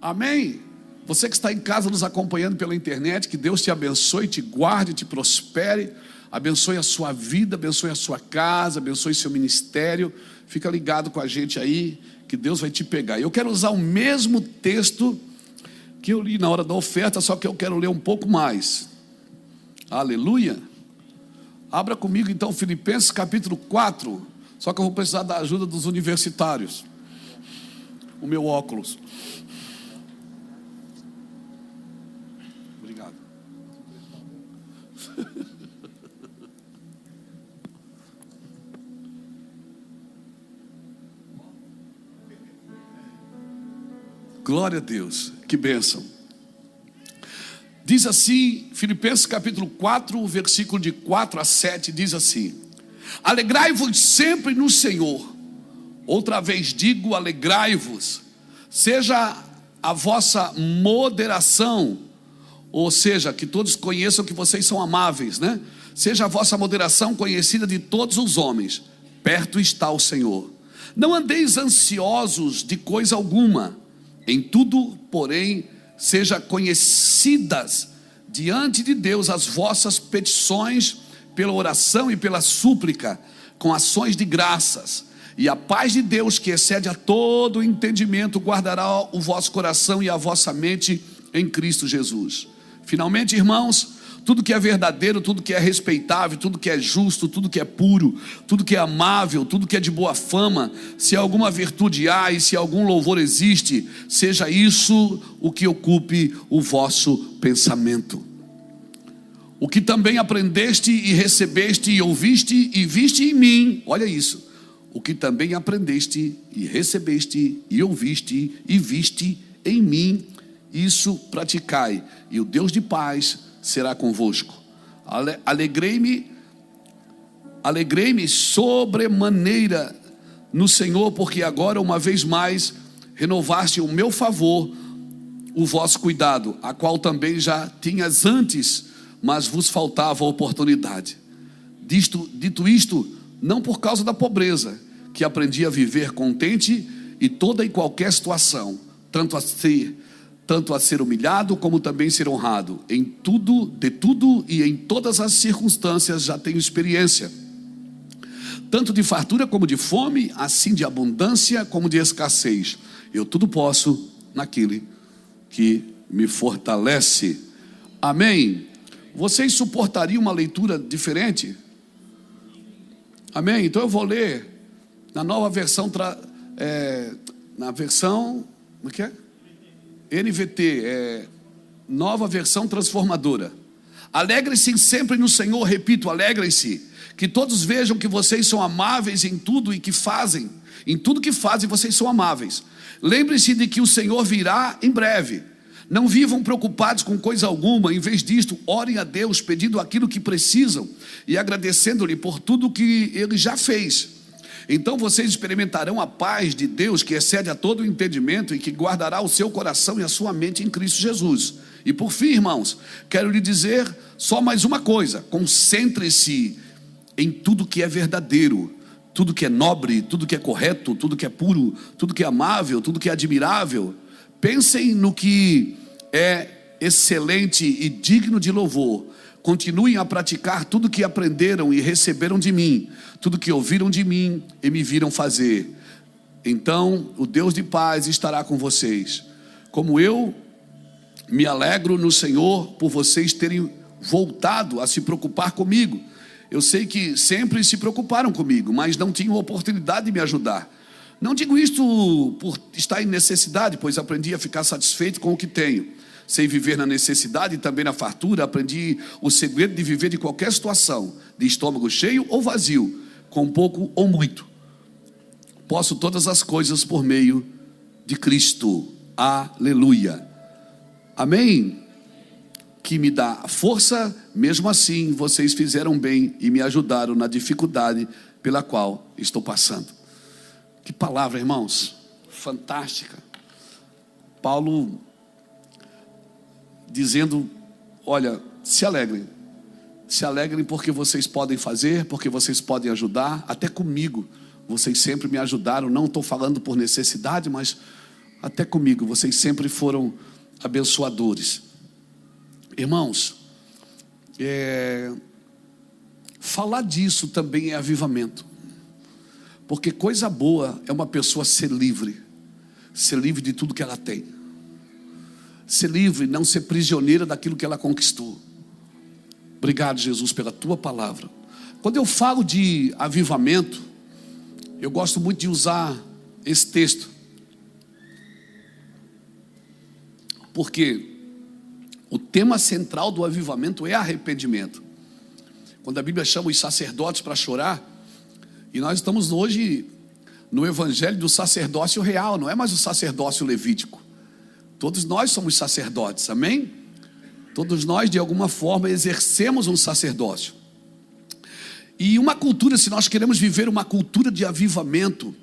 Amém? Você que está em casa nos acompanhando pela internet, que Deus te abençoe, te guarde, te prospere, abençoe a sua vida, abençoe a sua casa, abençoe seu ministério. Fica ligado com a gente aí, que Deus vai te pegar. Eu quero usar o mesmo texto que eu li na hora da oferta, só que eu quero ler um pouco mais. Aleluia. Abra comigo então Filipenses capítulo 4. Só que eu vou precisar da ajuda dos universitários. O meu óculos. Obrigado. Glória a Deus, que bênção. Diz assim, Filipenses capítulo 4, versículo de 4 a 7, diz assim: alegrai-vos sempre no Senhor. Outra vez digo, alegrai-vos. Seja a vossa moderação, ou seja, que todos conheçam que vocês são amáveis, né? Seja a vossa moderação conhecida de todos os homens. Perto está o Senhor. Não andeis ansiosos de coisa alguma. Em tudo, porém, seja conhecidas diante de Deus as vossas petições pela oração e pela súplica, com ações de graças. E a paz de Deus, que excede a todo entendimento, guardará o vosso coração e a vossa mente em Cristo Jesus. Finalmente, irmãos, tudo que é verdadeiro, tudo que é respeitável, tudo que é justo, tudo que é puro, tudo que é amável, tudo que é de boa fama, se alguma virtude há e se algum louvor existe, seja isso o que ocupe o vosso pensamento. O que também aprendeste e recebeste e ouviste e viste em mim, olha isso, o que também aprendeste e recebeste e ouviste e viste em mim, isso praticai, e o Deus de paz será convosco. Alegrei-me sobremaneira no Senhor, porque agora uma vez mais renovaste o meu favor, o vosso cuidado, a qual também já tinhas antes, mas vos faltava a oportunidade. Dito isto, não por causa da pobreza, que aprendi a viver contente em toda e qualquer situação, tanto a ser humilhado, como também ser honrado. Em tudo, de tudo e em todas as circunstâncias já tenho experiência, tanto de fartura como de fome, assim de abundância como de escassez. Eu tudo posso naquele que me fortalece. Amém? Vocês suportariam uma leitura diferente? Amém? Então eu vou ler na nova versão, na versão, como é que é? NVT, nova versão transformadora. Alegrem-se sempre no Senhor, repito, alegrem-se, que todos vejam que vocês são amáveis em tudo e que fazem, em tudo que fazem vocês são amáveis. Lembrem-se de que o Senhor virá em breve. Não vivam preocupados com coisa alguma. Em vez disto, orem a Deus, pedindo aquilo que precisam e agradecendo-lhe por tudo que Ele já fez. Então vocês experimentarão a paz de Deus, que excede a todo o entendimento e que guardará o seu coração e a sua mente em Cristo Jesus. E por fim, irmãos, quero lhe dizer só mais uma coisa: concentre-se em tudo que é verdadeiro, tudo que é nobre, tudo que é correto, tudo que é puro, tudo que é amável, tudo que é admirável. Pensem no que é excelente e digno de louvor. Continuem a praticar tudo que aprenderam e receberam de mim, tudo que ouviram de mim e me viram fazer. Então o Deus de paz estará com vocês. Como eu me alegro no Senhor por vocês terem voltado a se preocupar comigo. Eu sei que sempre se preocuparam comigo, mas não tinham oportunidade de me ajudar. Não digo isto por estar em necessidade, pois aprendi a ficar satisfeito com o que tenho. Sei viver na necessidade e também na fartura. Aprendi o segredo de viver de qualquer situação, de estômago cheio ou vazio, com pouco ou muito. Posso todas as coisas por meio de Cristo. Aleluia. Amém? Que me dá força. Mesmo assim, vocês fizeram bem e me ajudaram na dificuldade pela qual estou passando. Que palavra, irmãos, fantástica. Paulo dizendo: olha, se alegrem porque vocês podem fazer, porque vocês podem ajudar. Até comigo, vocês sempre me ajudaram. Não estou falando por necessidade, mas até comigo, vocês sempre foram abençoadores. Irmãos, falar disso também é avivamento. Porque coisa boa é uma pessoa ser livre de tudo que ela tem, ser livre, não ser prisioneira daquilo que ela conquistou. Obrigado, Jesus, pela tua palavra. Quando eu falo de avivamento, eu gosto muito de usar esse texto, porque o tema central do avivamento é arrependimento. Quando a Bíblia chama os sacerdotes para chorar, e nós estamos hoje no evangelho do sacerdócio real, não é mais o sacerdócio levítico. Todos nós somos sacerdotes, amém? Todos nós de alguma forma exercemos um sacerdócio. E uma cultura, se nós queremos viver uma cultura de avivamento,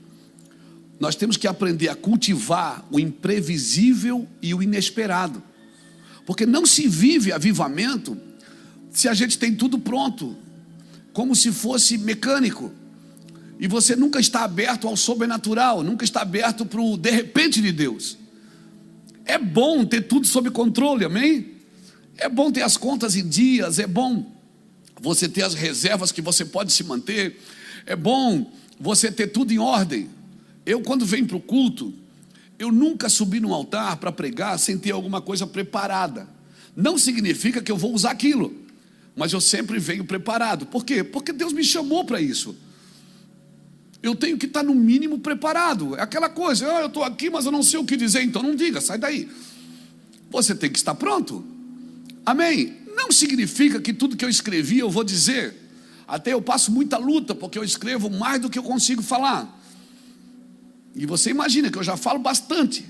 nós temos que aprender a cultivar o imprevisível e o inesperado. Porque não se vive avivamento se a gente tem tudo pronto, como se fosse mecânico. E você nunca está aberto ao sobrenatural, nunca está aberto para o de repente de Deus. É bom ter tudo sob controle, amém? É bom ter as contas em dias, é bom você ter as reservas que você pode se manter, é bom você ter tudo em ordem. Eu, quando venho para o culto, eu nunca subi no altar para pregar sem ter alguma coisa preparada. Não significa que eu vou usar aquilo, mas eu sempre venho preparado. Por quê? Porque Deus me chamou para isso. Eu tenho que estar no mínimo preparado. É aquela coisa, eu estou aqui, mas eu não sei o que dizer, então não diga, sai daí. Você tem que estar pronto, amém? Não significa que tudo que eu escrevi eu vou dizer. Até eu passo muita luta, porque eu escrevo mais do que eu consigo falar. E você imagina que eu já falo bastante,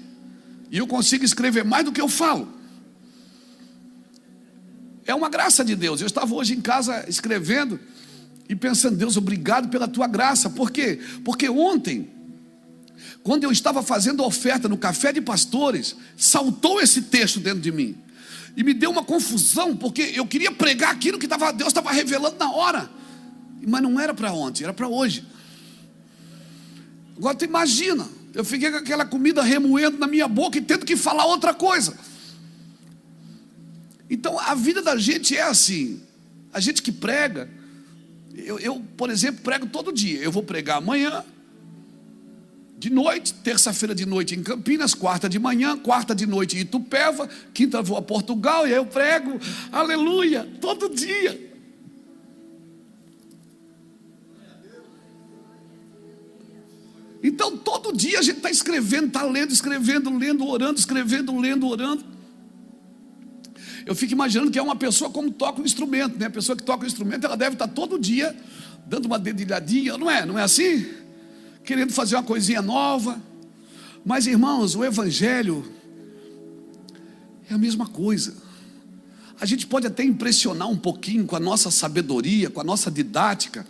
e eu consigo escrever mais do que eu falo. É uma graça de Deus. Eu estava hoje em casa escrevendo e pensando, Deus, obrigado pela tua graça. Por quê? Porque ontem, quando eu estava fazendo a oferta no café de pastores, saltou esse texto dentro de mim e me deu uma confusão, porque eu queria pregar aquilo que Deus estava revelando na hora, mas não era para ontem, era para hoje. Agora tu imagina, eu fiquei com aquela comida remoendo na minha boca e tendo que falar outra coisa. Então a vida da gente é assim. A gente que prega, eu por exemplo prego todo dia. Eu vou pregar amanhã de noite, terça-feira de noite em Campinas, quarta de manhã, quarta de noite em Itupeva, quinta vou a Portugal, e aí eu prego, aleluia, todo dia. Então todo dia a gente está escrevendo, está lendo, escrevendo, lendo, orando, escrevendo, lendo, orando. Eu fico imaginando que é uma pessoa como toca um instrumento, né? A pessoa que toca um instrumento, ela deve estar todo dia dando uma dedilhadinha, não é assim? Querendo fazer uma coisinha nova. Mas irmãos, o evangelho é a mesma coisa. A gente pode até impressionar um pouquinho com a nossa sabedoria, com a nossa didática,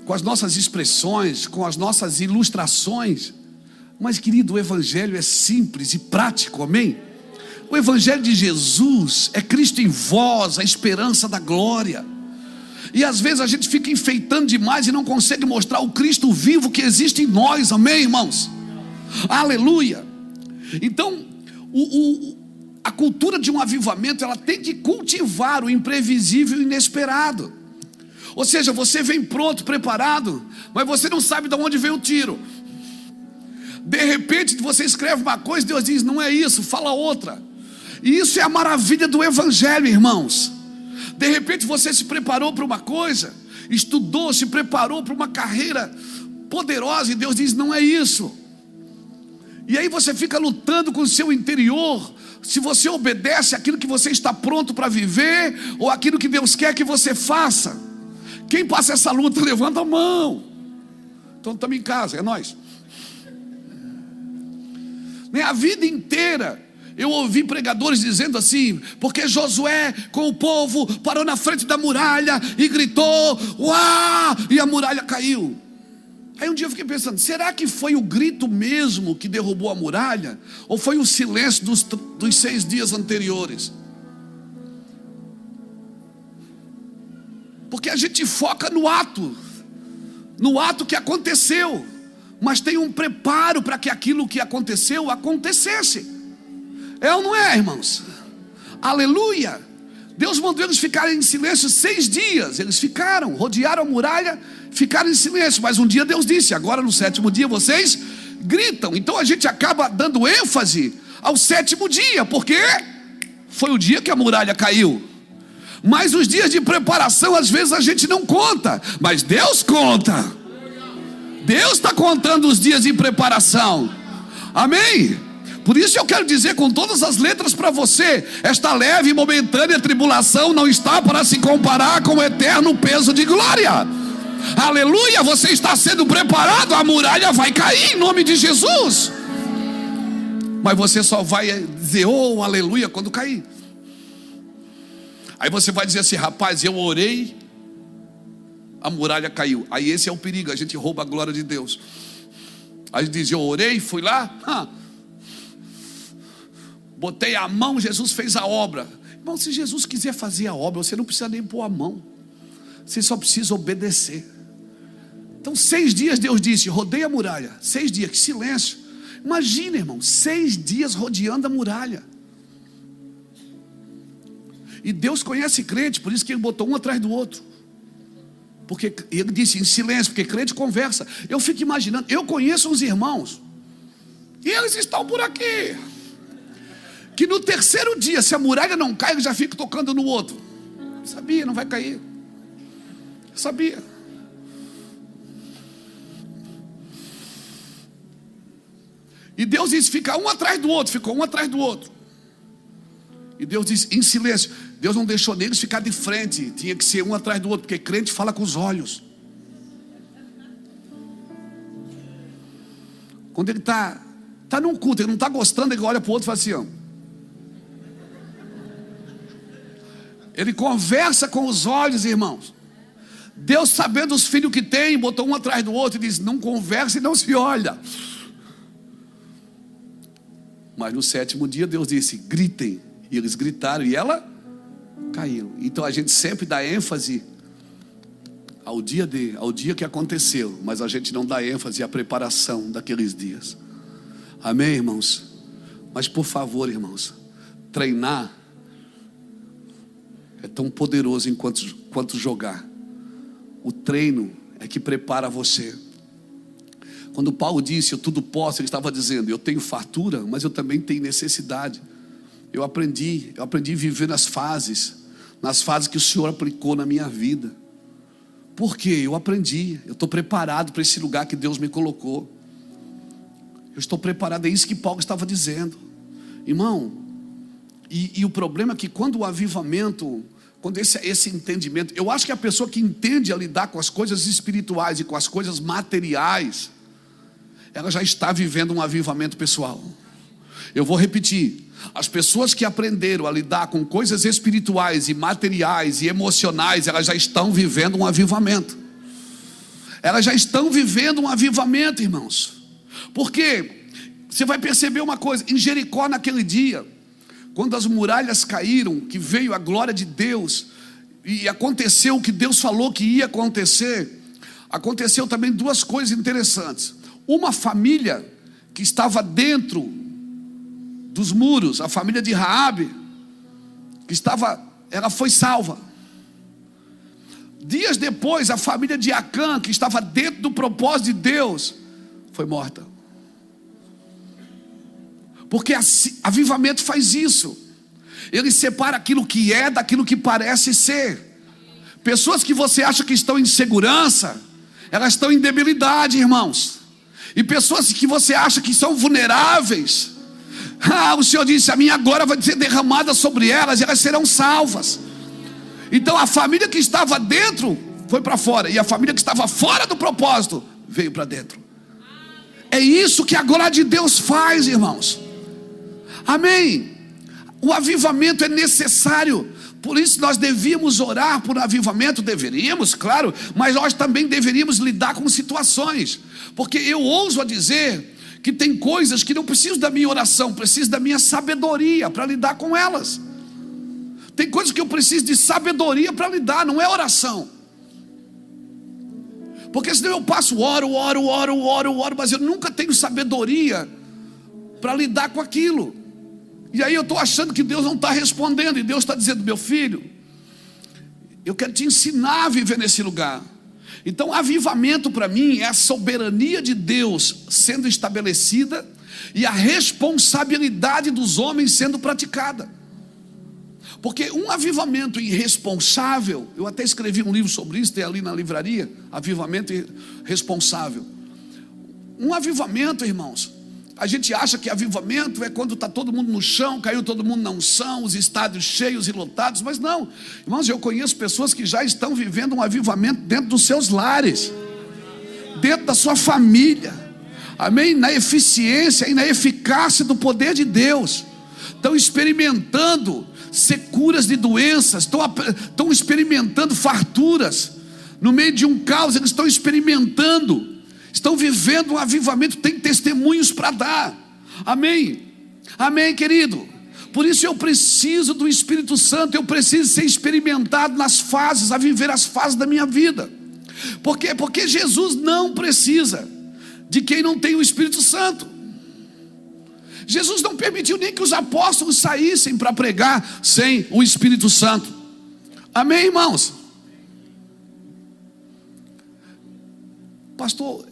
com as nossas expressões, com as nossas ilustrações, mas querido, o evangelho é simples e prático, amém? O evangelho de Jesus é Cristo em vós, a esperança da glória. E às vezes a gente fica enfeitando demais e não consegue mostrar o Cristo vivo que existe em nós, amém, irmãos? Aleluia. Então a cultura de um avivamento, ela tem que cultivar o imprevisível e inesperado. Ou seja, você vem pronto, preparado, mas você não sabe de onde veio o tiro. De repente você escreve uma coisa, Deus diz, não é isso, fala outra. E isso é a maravilha do evangelho, irmãos. De repente você se preparou para uma coisa, estudou, se preparou para uma carreira poderosa, e Deus diz, não é isso. E aí você fica lutando com o seu interior, se você obedece aquilo que você está pronto para viver, ou aquilo que Deus quer que você faça. Quem passa essa luta, levanta a mão. Então estamos em casa, é nós. A vida inteira eu ouvi pregadores dizendo assim, porque Josué com o povo parou na frente da muralha e gritou, uau, e a muralha caiu. Aí um dia eu fiquei pensando, será que foi o grito mesmo que derrubou a muralha? Ou foi o silêncio dos 6 dias anteriores? Porque a gente foca no ato que aconteceu, mas tem um preparo para que aquilo que aconteceu acontecesse. É ou não é, irmãos? Aleluia! Deus mandou eles ficarem em silêncio 6 dias. Eles ficaram, rodearam a muralha, ficaram em silêncio. Mas um dia Deus disse: agora no 7º dia vocês gritam. Então a gente acaba dando ênfase ao 7º dia, porque foi o dia que a muralha caiu. Mas os dias de preparação às vezes a gente não conta, mas Deus conta. Deus está contando os dias de preparação. Amém? Por isso eu quero dizer com todas as letras para você: esta leve e momentânea tribulação não está para se comparar com o eterno peso de glória. Aleluia, você está sendo preparado, a muralha vai cair em nome de Jesus. Mas você só vai dizer oh, aleluia quando cair. Aí você vai dizer assim: rapaz, eu orei, a muralha caiu. Aí esse é o perigo, a gente rouba a glória de Deus. Aí diz: eu orei, fui lá, botei a mão, Jesus fez a obra. Irmão, se Jesus quiser fazer a obra, você não precisa nem pôr a mão, você só precisa obedecer. Então 6 dias Deus disse: rodeia a muralha. 6 dias, que silêncio. Imagina, irmão, 6 dias rodeando a muralha. E Deus conhece crente, por isso que Ele botou um atrás do outro. Porque Ele disse em silêncio, porque crente conversa. Eu fico imaginando, eu conheço uns irmãos, e eles estão por aqui, que no 3º dia, se a muralha não cai, eles já ficam tocando no outro. Sabia, não vai cair. Sabia. E Deus disse: fica um atrás do outro. Ficou um atrás do outro. E Deus disse em silêncio. Deus não deixou neles ficar de frente, tinha que ser um atrás do outro, porque crente fala com os olhos. Quando ele está num culto, ele não está gostando, ele olha para o outro e fala assim, ó. Ele conversa com os olhos, irmãos. Deus, sabendo os filhos que tem, botou um atrás do outro e diz: não conversa e não se olha. Mas no 7º dia Deus disse: gritem. E eles gritaram e ela caiu. Então a gente sempre dá ênfase ao dia que aconteceu, mas a gente não dá ênfase à preparação daqueles dias. Amém, irmãos? Mas por favor, irmãos, treinar é tão poderoso quanto jogar. O treino é que prepara você. Quando Paulo disse: eu tudo posso, ele estava dizendo: eu tenho fartura, mas eu também tenho necessidade. Eu aprendi a viver nas fases que o Senhor aplicou na minha vida. Por quê? Eu aprendi, eu estou preparado para esse lugar que Deus me colocou. Eu estou preparado, é isso que Paulo estava dizendo. Irmão, e o problema é que quando o avivamento, quando esse entendimento, eu acho que a pessoa que entende a lidar com as coisas espirituais e com as coisas materiais, ela já está vivendo um avivamento pessoal. Eu vou repetir: as pessoas que aprenderam a lidar com coisas espirituais e materiais e emocionais, elas já estão vivendo um avivamento. Elas já estão vivendo um avivamento, irmãos. Porque você vai perceber uma coisa: em Jericó naquele dia, quando as muralhas caíram, que veio a glória de Deus, e aconteceu o que Deus falou que ia acontecer, aconteceu também 2 coisas interessantes. Uma família que estava dentro dos muros, a família de Raabe, ela foi salva. Dias depois, a família de Acã, que estava dentro do propósito de Deus, foi morta. Porque avivamento faz isso. Ele separa aquilo que é daquilo que parece ser. Pessoas que você acha que estão em segurança, elas estão em debilidade, irmãos. E pessoas que você acha que são vulneráveis, o Senhor disse: a minha glória vai ser derramada sobre elas e elas serão salvas. Então a família que estava dentro foi para fora, e a família que estava fora do propósito veio para dentro. É isso que a glória de Deus faz, irmãos. Amém. O avivamento é necessário. Por isso nós devíamos orar por avivamento. Deveríamos, claro, mas nós também deveríamos lidar com situações. Porque eu ouso a dizer que tem coisas que não precisam da minha oração, preciso da minha sabedoria para lidar com elas. Tem coisas que eu preciso de sabedoria para lidar, não é oração. Porque senão eu passo, oro, mas eu nunca tenho sabedoria para lidar com aquilo. E aí eu estou achando que Deus não está respondendo, e Deus está dizendo: meu filho, eu quero te ensinar a viver nesse lugar. Então avivamento para mim é a soberania de Deus sendo estabelecida e a responsabilidade dos homens sendo praticada. Porque um avivamento irresponsável, eu até escrevi um livro sobre isso, tem ali na livraria, Avivamento Irresponsável. Um avivamento, irmãos, a gente acha que avivamento é quando está todo mundo no chão, caiu todo mundo na unção, os estádios cheios e lotados, mas não. Irmãos, eu conheço pessoas que já estão vivendo um avivamento dentro dos seus lares, dentro da sua família, amém? Na eficiência e na eficácia do poder de Deus. Estão experimentando curas de doenças, estão experimentando farturas. No meio de um caos, eles estão experimentando, estão vivendo um avivamento, tem testemunhos para dar. Amém? Amém, querido? Por isso eu preciso do Espírito Santo, eu preciso ser experimentado nas fases, a viver as fases da minha vida. Por quê? Porque Jesus não precisa de quem não tem o Espírito Santo. Jesus não permitiu nem que os apóstolos saíssem para pregar sem o Espírito Santo. Amém, irmãos? Pastor,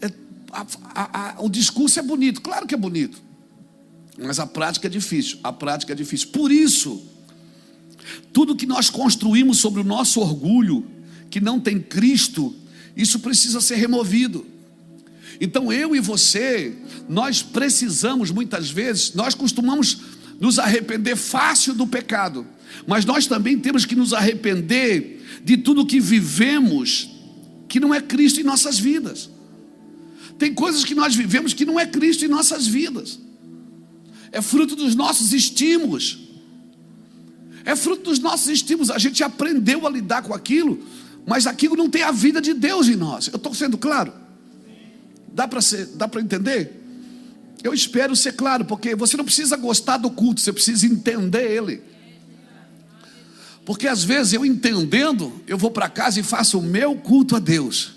o discurso é bonito, claro que é bonito, mas a prática é difícil. Por isso, tudo que nós construímos sobre o nosso orgulho, que não tem Cristo, isso precisa ser removido. Então eu e você, nós precisamos muitas vezes, nós costumamos nos arrepender fácil do pecado, mas nós também temos que nos arrepender de tudo que vivemos que não é Cristo em nossas vidas. Tem coisas que nós vivemos que não é Cristo em nossas vidas, é fruto dos nossos estímulos, a gente aprendeu a lidar com aquilo, mas aquilo não tem a vida de Deus em nós. Eu estou sendo claro? Dá para entender? Eu espero ser claro, porque você não precisa gostar do culto, você precisa entender ele. Porque às vezes eu entendendo, eu vou para casa e faço o meu culto a Deus,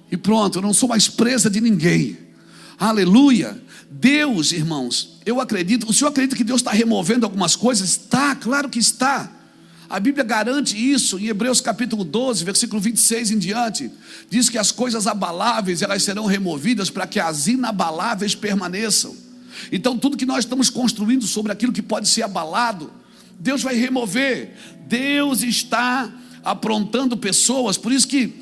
e pronto, eu não sou mais presa de ninguém. Aleluia. Deus, irmãos, eu acredito. O senhor acredita que Deus está removendo algumas coisas? Está, claro que está. A Bíblia garante isso em Hebreus capítulo 12, versículo 26 em diante. Diz que as coisas abaláveis, elas serão removidas para que as inabaláveis permaneçam. Então tudo que nós estamos construindo sobre aquilo que pode ser abalado, Deus vai remover. Deus está aprontando pessoas. Por isso que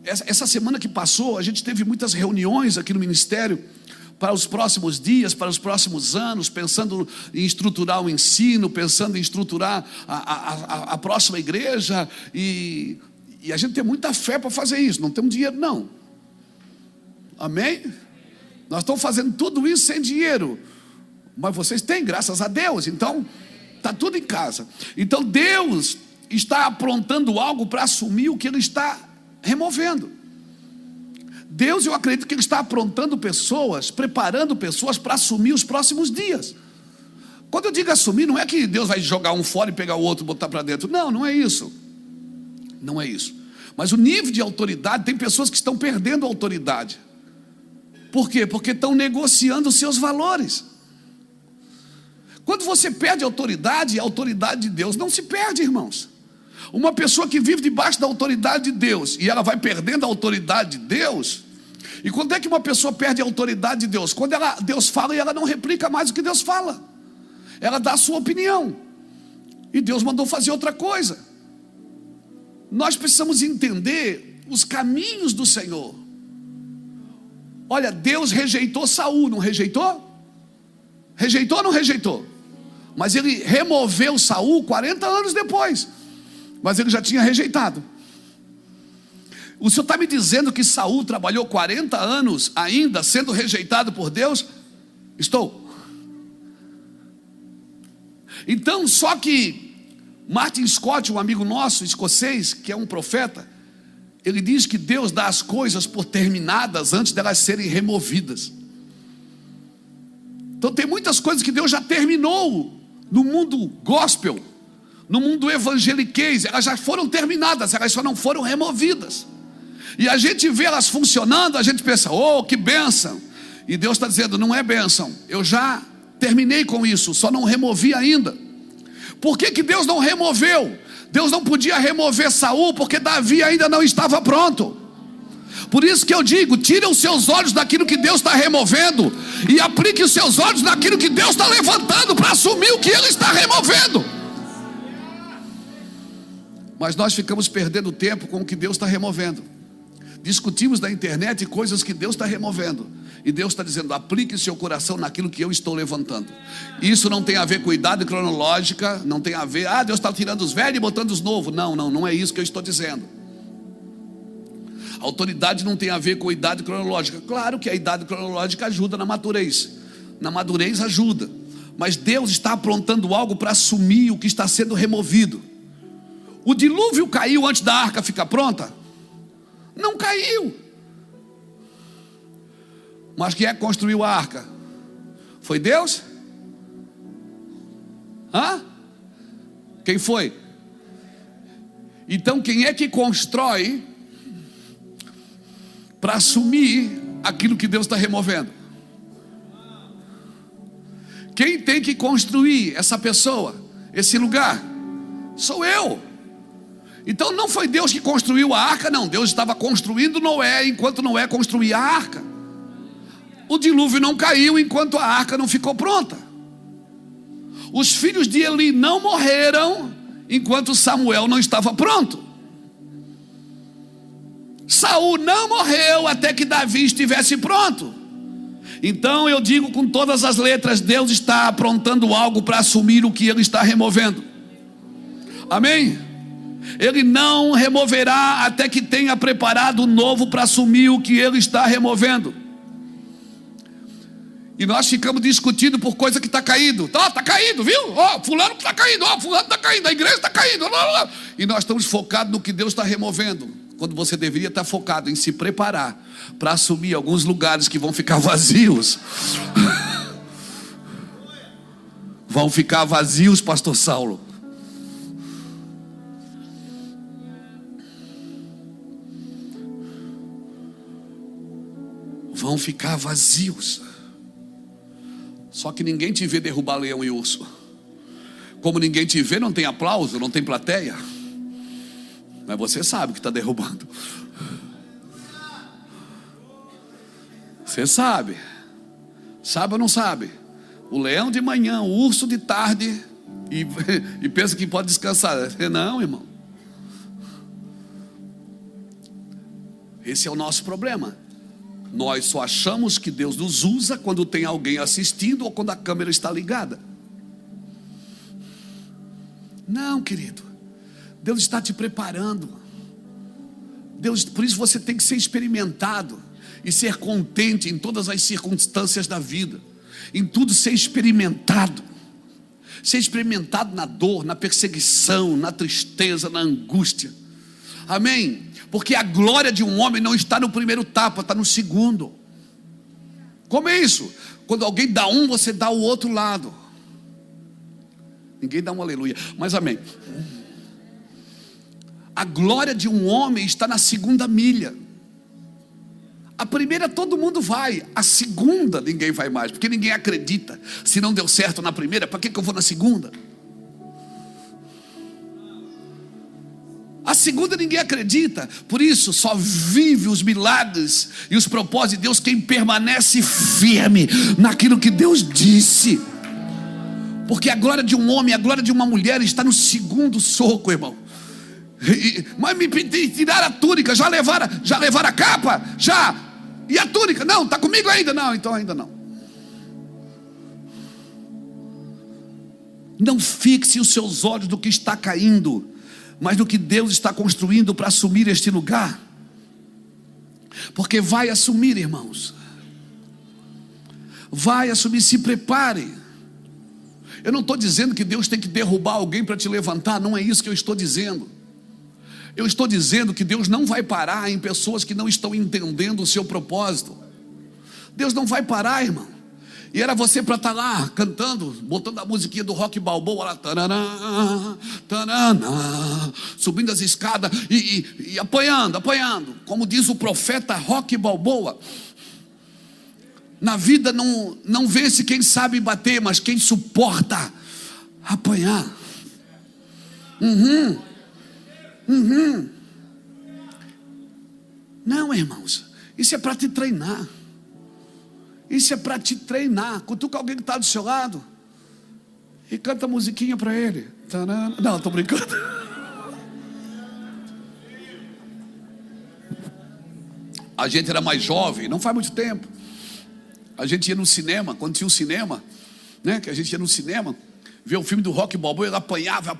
essa semana que passou, a gente teve muitas reuniões aqui no ministério, para os próximos dias, para os próximos anos, pensando em estruturar o ensino, pensando em estruturar a próxima igreja, e a gente tem muita fé para fazer isso. Não temos dinheiro não, amém? Nós estamos fazendo tudo isso sem dinheiro, mas vocês têm, graças a Deus. Então está tudo em casa. Então Deus está aprontando algo para assumir o que Ele está removendo. Deus, eu acredito que Ele está aprontando pessoas, preparando pessoas para assumir os próximos dias. Quando eu digo assumir, não é que Deus vai jogar um fora e pegar o outro e botar para dentro. Não, não é isso. Não é isso. Mas o nível de autoridade, tem pessoas que estão perdendo a autoridade. Por quê? Porque estão negociando os seus valores. Quando você perde a autoridade de Deus não se perde, irmãos. Uma pessoa que vive debaixo da autoridade de Deus e ela vai perdendo a autoridade de Deus. E quando é que uma pessoa perde a autoridade de Deus? Quando Deus fala e ela não replica mais o que Deus fala, ela dá a sua opinião, e Deus mandou fazer outra coisa. Nós precisamos entender os caminhos do Senhor. Olha, Deus rejeitou Saul, não rejeitou? Rejeitou ou não rejeitou? Mas Ele removeu Saul 40 anos depois, mas Ele já tinha rejeitado. O Senhor está me dizendo que Saul trabalhou 40 anos ainda sendo rejeitado por Deus? Estou. Então, só que Martin Scott, um amigo nosso escocês, que é um profeta, ele diz que Deus dá as coisas por terminadas antes delas serem removidas. Então tem muitas coisas que Deus já terminou no mundo gospel, no mundo evangeliquez, elas já foram terminadas, elas só não foram removidas. E a gente vê elas funcionando, a gente pensa, oh, que bênção. E Deus está dizendo, não é bênção, eu já terminei com isso, só não removi ainda. Por que Deus não removeu? Deus não podia remover Saul, porque Davi ainda não estava pronto. Por isso que eu digo, tire os seus olhos daquilo que Deus está removendo e aplique os seus olhos naquilo que Deus está levantando para assumir o que Ele está removendo. Mas nós ficamos perdendo tempo com o que Deus está removendo. Discutimos na internet coisas que Deus está removendo, e Deus está dizendo, aplique seu coração naquilo que eu estou levantando. Isso não tem a ver com idade cronológica, não tem a ver, Deus está tirando os velhos e botando os novos. Não é isso que eu estou dizendo. Autoridade não tem a ver com idade cronológica. Claro que a idade cronológica ajuda na madurez ajuda, mas Deus está aprontando algo para assumir o que está sendo removido. O dilúvio caiu antes da arca ficar pronta? Não caiu. Mas quem é que construiu a arca? Foi Deus? Quem foi? Então quem é que constrói para assumir aquilo que Deus está removendo? Quem tem que construir essa pessoa, esse lugar? Sou eu. Então não foi Deus que construiu a arca, não. Deus estava construindo Noé enquanto Noé construía a arca. O dilúvio não caiu enquanto a arca não ficou pronta. Os filhos de Eli não morreram enquanto Samuel não estava pronto. Saul não morreu até que Davi estivesse pronto. Então eu digo com todas as letras, Deus está aprontando algo para assumir o que Ele está removendo. Amém? Ele não removerá até que tenha preparado o novo para assumir o que Ele está removendo. E nós ficamos discutindo por coisa que está caído. Está caído, viu? Fulano está caindo, fulano está caindo, a igreja está caindo. E nós estamos focados no que Deus está removendo, quando você deveria estar focado em se preparar para assumir alguns lugares que vão ficar vazios. Vão ficar vazios, pastor Saulo. Vão ficar vazios. Só que ninguém te vê derrubar leão e urso. Como ninguém te vê, não tem aplauso, não tem plateia. Mas você sabe que está derrubando. Você sabe. Sabe ou não sabe? O leão de manhã, o urso de tarde. E pensa que pode descansar. Não, irmão. Esse é o nosso problema. Nós só achamos que Deus nos usa quando tem alguém assistindo ou quando a câmera está ligada. Não, querido. Deus está te preparando. Por isso você tem que ser experimentado e ser contente em todas as circunstâncias da vida. Em tudo ser experimentado. Ser experimentado na dor, na perseguição, na tristeza, na angústia. Amém? Porque a glória de um homem não está no primeiro tapa, está no segundo. Como é isso? Quando alguém dá um, você dá o outro lado. Ninguém dá um aleluia, mas amém. A glória de um homem está na segunda milha. A primeira todo mundo vai, a segunda ninguém vai mais, porque ninguém acredita. Se não deu certo na primeira, para que eu vou na segunda? A segunda ninguém acredita. Por isso só vive os milagres e os propósitos de Deus quem permanece firme naquilo que Deus disse. Porque a glória de um homem, a glória de uma mulher está no segundo soco, irmão. Mas me tiraram a túnica, já levaram a capa? Já. E a túnica? Não, está comigo ainda? Não, então ainda não. Não fixe os seus olhos do que está caindo, mas do que Deus está construindo para assumir este lugar. Porque vai assumir, irmãos. Vai assumir, se prepare. Eu não estou dizendo que Deus tem que derrubar alguém para te levantar, não é isso que eu estou dizendo. Eu estou dizendo que Deus não vai parar em pessoas que não estão entendendo o seu propósito. Deus não vai parar, irmão. E era você para estar lá cantando, botando a musiquinha do Rock Balboa lá, tarará, tarará, subindo as escadas e apanhando. Como diz o profeta Rock Balboa, na vida não vence quem sabe bater, mas quem suporta apanhar. Não, irmãos, isso é para te treinar. Isso é para te treinar. Cutuca alguém que está do seu lado e canta a musiquinha para ele. Não, estou brincando. A gente era mais jovem, não faz muito tempo. A gente ia no cinema, quando tinha um cinema, né? Que a gente ia no cinema ver o filme do Rock Balboa, ele apanhava.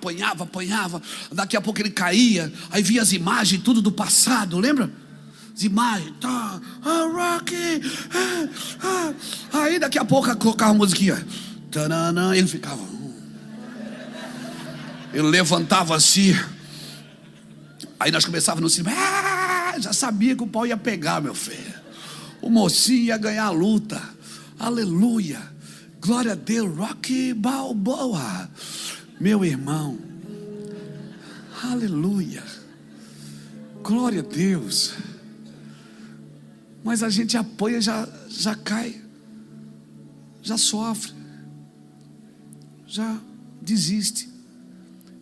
Daqui a pouco ele caía, aí via as imagens tudo do passado, lembra? As imagens, tá, Rocky, aí daqui a pouco colocava a musiquinha, ele ficava, ele levantava assim, aí nós começávamos no cinema, já sabia que o pau ia pegar, meu filho, o mocinho ia ganhar a luta, aleluia, glória a Deus, Rocky Balboa, meu irmão, aleluia, glória a Deus. Mas a gente apanha, já cai, já sofre, já desiste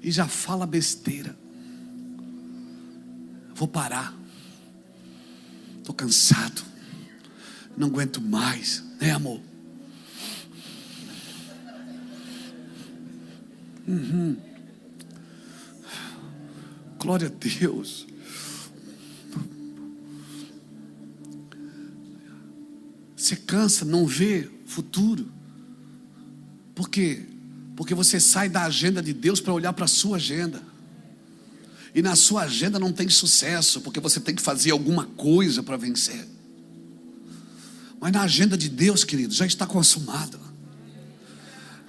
e já fala besteira. Vou parar, estou cansado, não aguento mais, né, amor? Glória a Deus. Você cansa, não vê futuro. Por quê? Porque você sai da agenda de Deus para olhar para a sua agenda. E na sua agenda não tem sucesso, porque você tem que fazer alguma coisa para vencer. Mas na agenda de Deus, querido, já está consumado.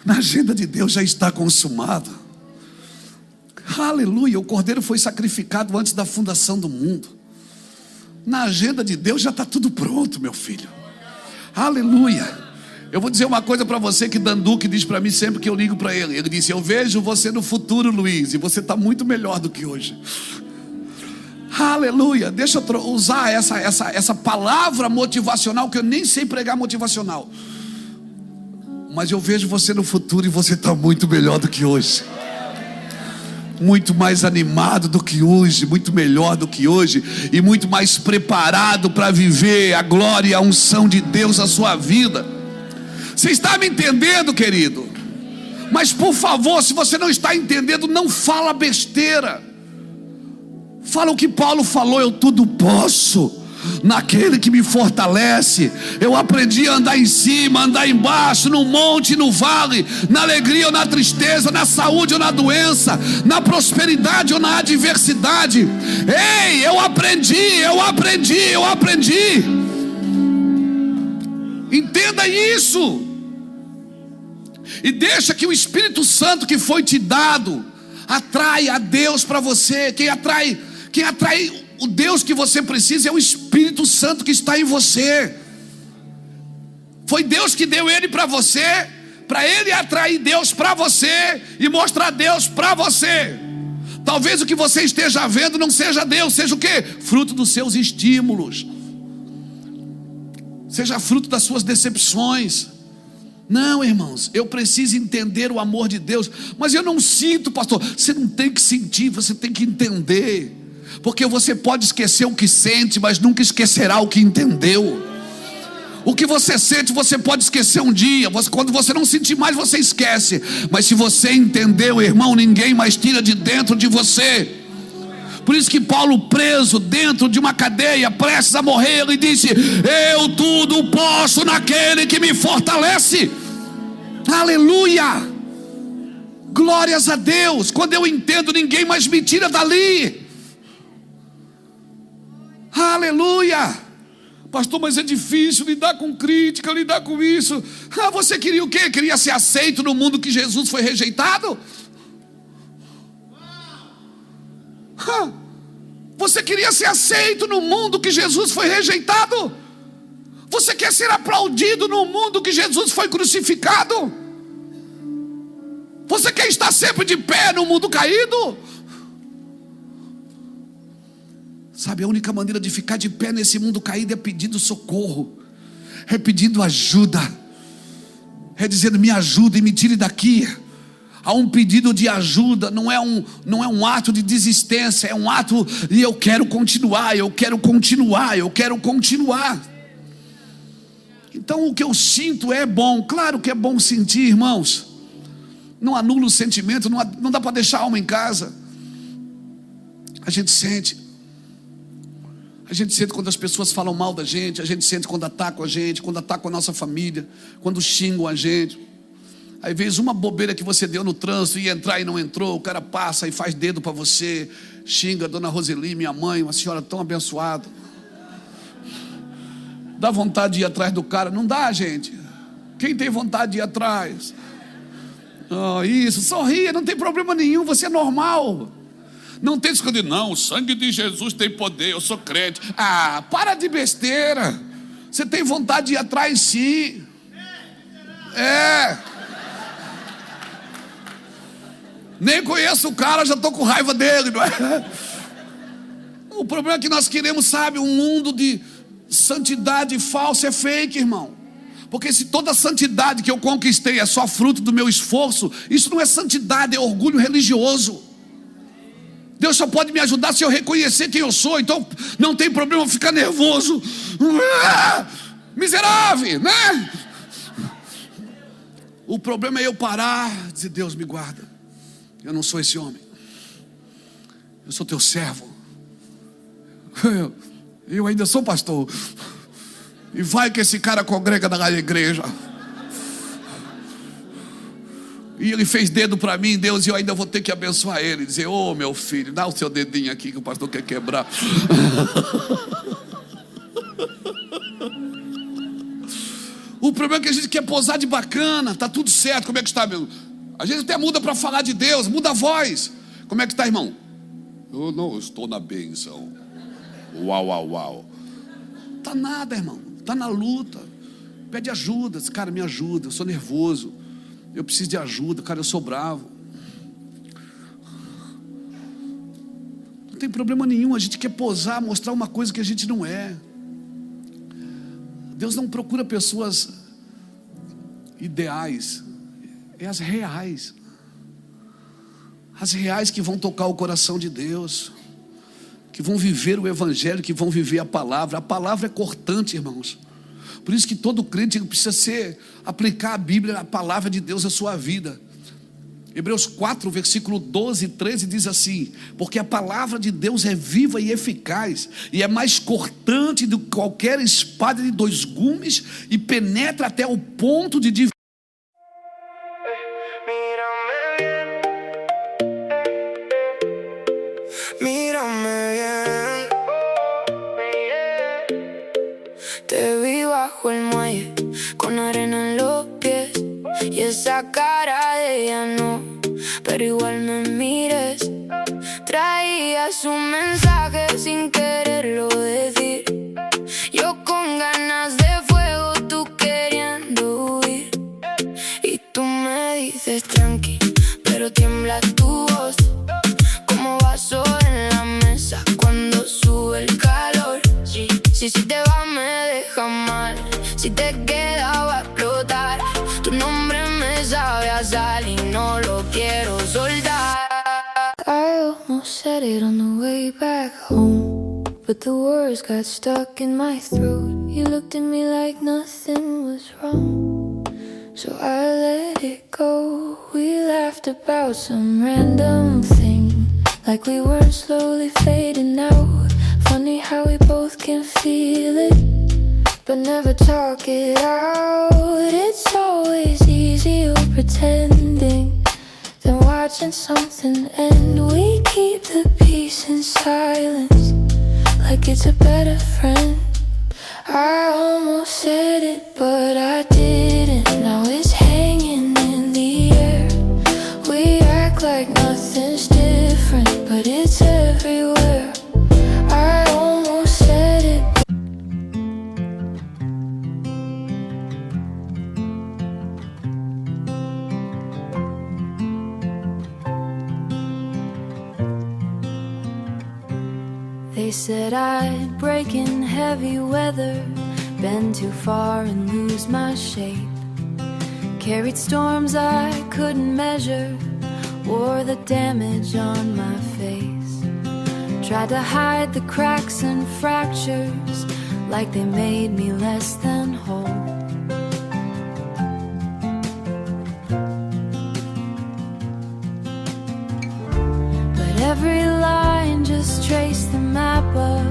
Na agenda de Deus já está consumado. Aleluia, o Cordeiro foi sacrificado antes da fundação do mundo. Na agenda de Deus já está tudo pronto, meu filho. Aleluia. Eu vou dizer uma coisa para você que Danduque diz para mim sempre que eu ligo para ele. Ele disse: eu vejo você no futuro, Luiz, e você está muito melhor do que hoje. Aleluia. Deixa eu usar essa palavra motivacional, que eu nem sei pregar motivacional, mas eu vejo você no futuro e você está muito melhor do que hoje, muito mais animado do que hoje, muito melhor do que hoje, e muito mais preparado para viver a glória e a unção de Deus na sua vida. Você está me entendendo, querido? Mas por favor, se você não está entendendo, não fala besteira. Fala o que Paulo falou: eu tudo posso naquele que me fortalece. Eu aprendi a andar em cima, andar embaixo, no monte, no vale, na alegria ou na tristeza, na saúde ou na doença, na prosperidade ou na adversidade. Ei, eu aprendi. Entenda isso. E deixa que o Espírito Santo que foi te dado atrai a Deus para você. Quem atrai o Deus que você precisa é o Espírito Santo que está em você. Foi Deus que deu ele para você, para ele atrair Deus para você e mostrar Deus para você. Talvez o que você esteja vendo não seja Deus, seja o quê? Fruto dos seus estímulos, seja fruto das suas decepções. Não, irmãos, eu preciso entender o amor de Deus. Mas eu não sinto, pastor. Você não tem que sentir, você tem que entender. Porque você pode esquecer o que sente, mas nunca esquecerá o que entendeu. O que você sente, você pode esquecer um dia. Quando você não sentir mais, você esquece. Mas se você entendeu, irmão, ninguém mais tira de dentro de você. Por isso que Paulo, preso dentro de uma cadeia, prestes a morrer, ele disse: eu tudo posso naquele que me fortalece. Aleluia, glórias a Deus. Quando eu entendo, ninguém mais me tira dali. Aleluia. Pastor, mas é difícil lidar com crítica, lidar com isso. Você queria o quê? Queria ser aceito no mundo que Jesus foi rejeitado? Você queria ser aceito no mundo que Jesus foi rejeitado? Você quer ser aplaudido no mundo que Jesus foi crucificado? Você quer estar sempre de pé no mundo caído? Sabe, a única maneira de ficar de pé nesse mundo caído é pedindo socorro, é pedindo ajuda, é dizendo: me ajuda e me tire daqui. Há um pedido de ajuda, não é um ato de desistência, é um ato de eu quero continuar, eu quero continuar, eu quero continuar. Então o que eu sinto é bom, claro que é bom sentir, irmãos. Não anula o sentimento, não dá para deixar a alma em casa. A gente sente quando as pessoas falam mal da gente, a gente sente quando atacam a gente, quando atacam a nossa família, quando xingam a gente. Aí vez uma bobeira que você deu no trânsito, ia entrar e não entrou, o cara passa e faz dedo para você, xinga a dona Roseli, minha mãe, uma senhora tão abençoada. Dá vontade de ir atrás do cara? Não dá, gente. Quem tem vontade de ir atrás? Isso, sorria, não tem problema nenhum, você é normal. Não tem escondido, não, o sangue de Jesus tem poder, eu sou crente. Para de besteira. Você tem vontade de ir atrás, sim. Nem conheço o cara, já estou com raiva dele, não é? O problema é que nós queremos, sabe, um mundo de santidade falsa, é fake, irmão. Porque se toda a santidade que eu conquistei é só fruto do meu esforço, isso não é santidade, é orgulho religioso. Deus só pode me ajudar se eu reconhecer quem eu sou. Então não tem problema eu ficar nervoso, miserável, né? O problema é eu parar e dizer: Deus, me guarda, eu não sou esse homem, eu sou teu servo, eu ainda sou pastor. E vai que esse cara congrega na igreja. E ele fez dedo para mim, Deus, e eu ainda vou ter que abençoar ele. E dizer: ô meu filho, dá o seu dedinho aqui que o pastor quer quebrar. O problema é que a gente quer posar de bacana. Tá tudo certo, como é que está, meu? A gente até muda para falar de Deus, muda a voz. Como é que está, irmão? Eu estou na bênção. Uau, uau, uau. Tá nada, irmão. Está na luta, pede ajuda. Cara, me ajuda, eu sou nervoso, eu preciso de ajuda, cara, eu sou bravo. Não tem problema nenhum, a gente quer posar, mostrar uma coisa que a gente não é. Deus não procura pessoas ideais, é as reais. As reais que vão tocar o coração de Deus, que vão viver o evangelho, que vão viver a palavra. A palavra é cortante, irmãos. Por isso que todo crente precisa aplicar a Bíblia, a palavra de Deus à sua vida. Hebreus 4, versículo 12 e 13 diz assim: porque a palavra de Deus é viva e eficaz, e é mais cortante do que qualquer espada de 2 gumes, e penetra até o ponto de dividir. Te vi bajo el muelle, con arena en los pies, y esa cara de ella no, pero igual me mires. Traías un mensaje sin quererlo decir, yo con ganas de fuego, tú queriendo huir. Y tú me dices tranqui, pero tiembla tu voz, como vaso en la mesa cuando sube el calor. Si te va me deja mal, si te queda va a explotar. Tu nombre me sabe a sal y no lo quiero soltar. I almost said it on the way back home, but the words got stuck in my throat. You looked at me like nothing was wrong, so I let it go. We laughed about some random thing, like we weren't slowly fading out. Funny how we both can feel it, but never talk it out. It's always easier pretending than watching something end. We keep the peace in silence, like it's a better friend. I almost said it, but I didn't. Now it's hanging in the air. We act like nothing's different, but it's everywhere. I almost said it. They said I'd break in heavy weather, bend too far and lose my shape. Carried storms I couldn't measure, wore the damage on my face. Tried to hide the cracks and fractures, like they made me less than whole. But every line just traced the map of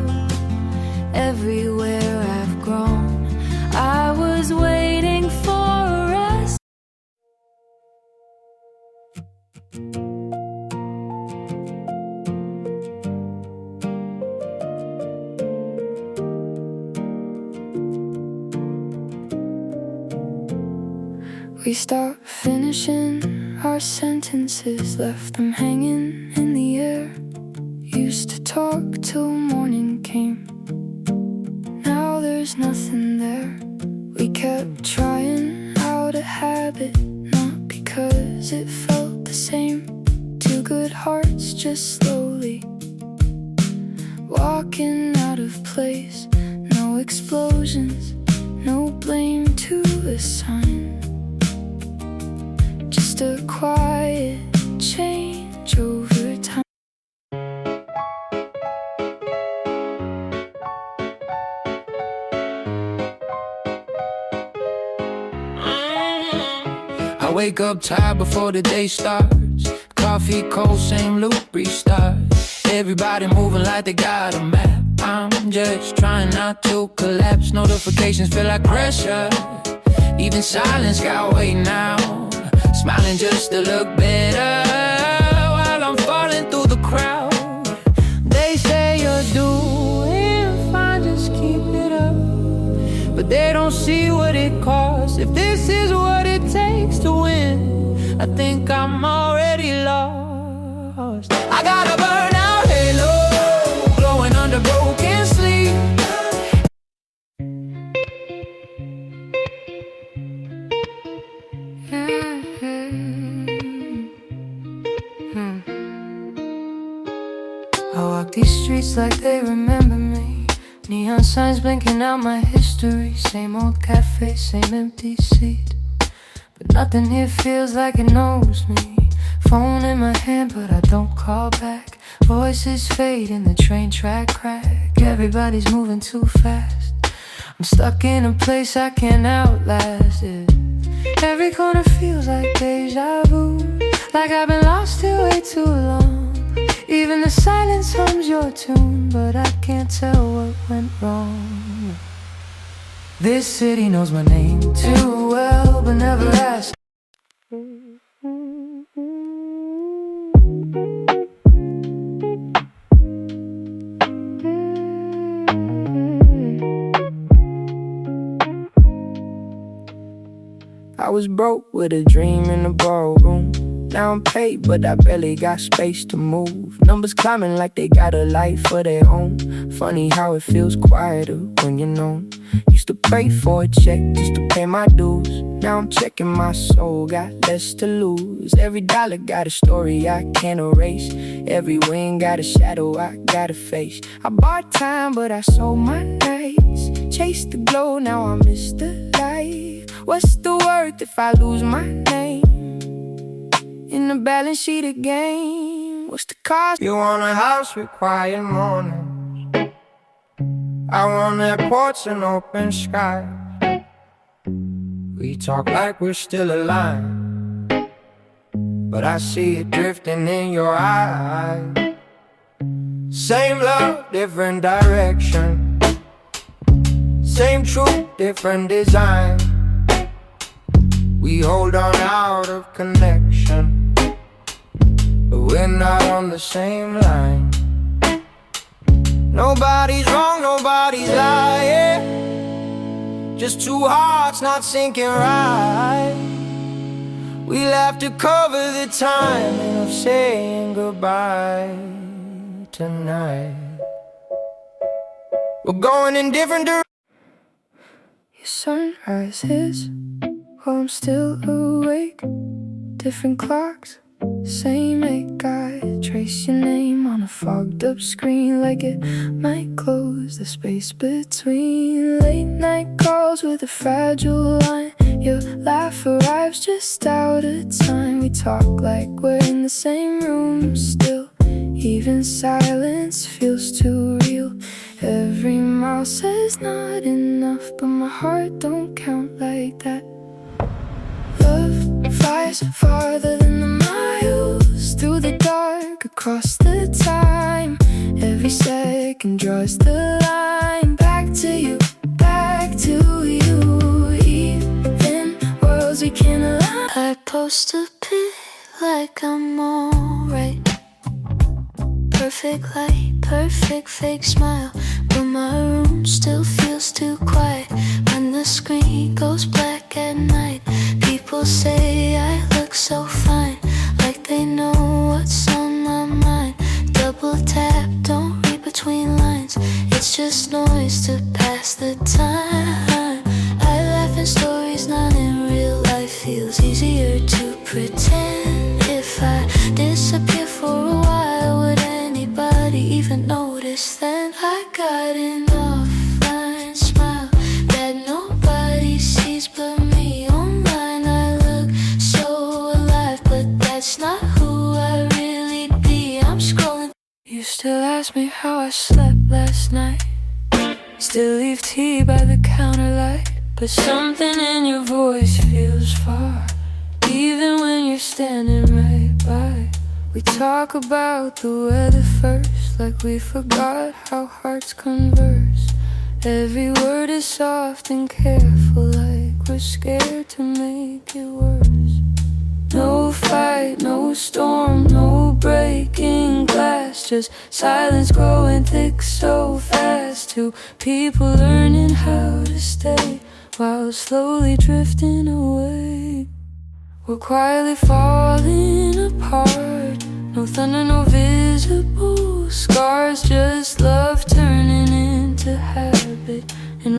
everywhere I've grown. I was waiting for a rest. We stopped finishing our sentences, left them hanging in the air. Used to talk till morning came, now there's nothing there. We kept trying out a habit, not because it felt the same. Two good hearts just slowly walking out of place. No explosions, no blame to assign, just a quiet change over time. I wake up tired before the day starts. Coffee cold, same loop, restart. Everybody moving like they got a map. I'm just trying not to collapse. Notifications feel like pressure, even silence got weight now. Smiling just to look better while I'm falling through the crowd. They say you're doing fine, just keep it up, but they don't see what it costs. If this is what it takes to win, I think I'm already lost. I got a burnout halo, glowing under broken sleep. I walk these streets like they remember me. Neon signs blinking out my history. Same old cafe, same empty seat, but nothing here feels like it knows me. Phone in my hand but I don't call back. Voices fade in the train track crack. Everybody's moving too fast. I'm stuck in a place I can't outlast it. Every corner feels like deja vu, like I've been lost here way too long. Even the silence hums your tune, but I can't tell what went wrong. This city knows my name too well, but never asked. I was broke with a dream in the ballroom. Now I'm paid, but I barely got space to move. Numbers climbing like they got a life of their own. Funny how it feels quieter when you're known. Used to pray for a check just to pay my dues. Now I'm checking my soul, got less to lose. Every dollar got a story I can't erase. Every win got a shadow I gotta face. I bought time, but I sold my nights. Chased the glow, now I miss the life. What's the worth if I lose my name in the balance sheet again? What's the cost? You want a house with quiet mornings, I want airports and open sky. We talk like we're still alive, but I see it drifting in your eyes. Same love, different direction. Same truth, different design. We hold on out of connection, but we're not on the same line. Nobody's wrong, nobody's lying. Just two hearts not syncing right. We'll have to cover the timing of saying goodbye tonight. We're going in different directions. Your sunrise hits while I'm still awake. Different clocks, same ache. I trace your name on a fogged up screen like it might close the space between. Late night calls with a fragile line. Your laugh arrives just out of time. We talk like we're in the same room still. Even silence feels too real. Every mile says not enough, but my heart don't count like that. Love flies farther than the miles, through the dark, across the time. Every second draws the line. Back to you, back to you. Even worlds we can't align. I post a pic like I'm alright. Perfect light, perfect fake smile, but my room still feels too quiet. When the screen goes black at night, people say I look so fine, like they know what's on my mind. Double tap, don't read between lines. It's just noise to pass the time. I laugh in stories, not in real life. Feels easier to pretend. If I disappear for a while, would anybody even notice then? I got an offline smile that nobody sees but me. Online I look so alive, but that's not who I really be. I'm scrolling. You still ask me how I slept last night. Still leave tea by the counter light, but something in your voice feels far, even when you're standing right by. We talk about the weather first, like we forgot how hearts converse. Every word is soft and careful, like we're scared to make it worse. No fight, no storm, no breaking glass, just silence growing thick so fast. Two people learning how to stay while slowly drifting away. We're quietly falling apart. No thunder, no visible scars, just love turning into habit. And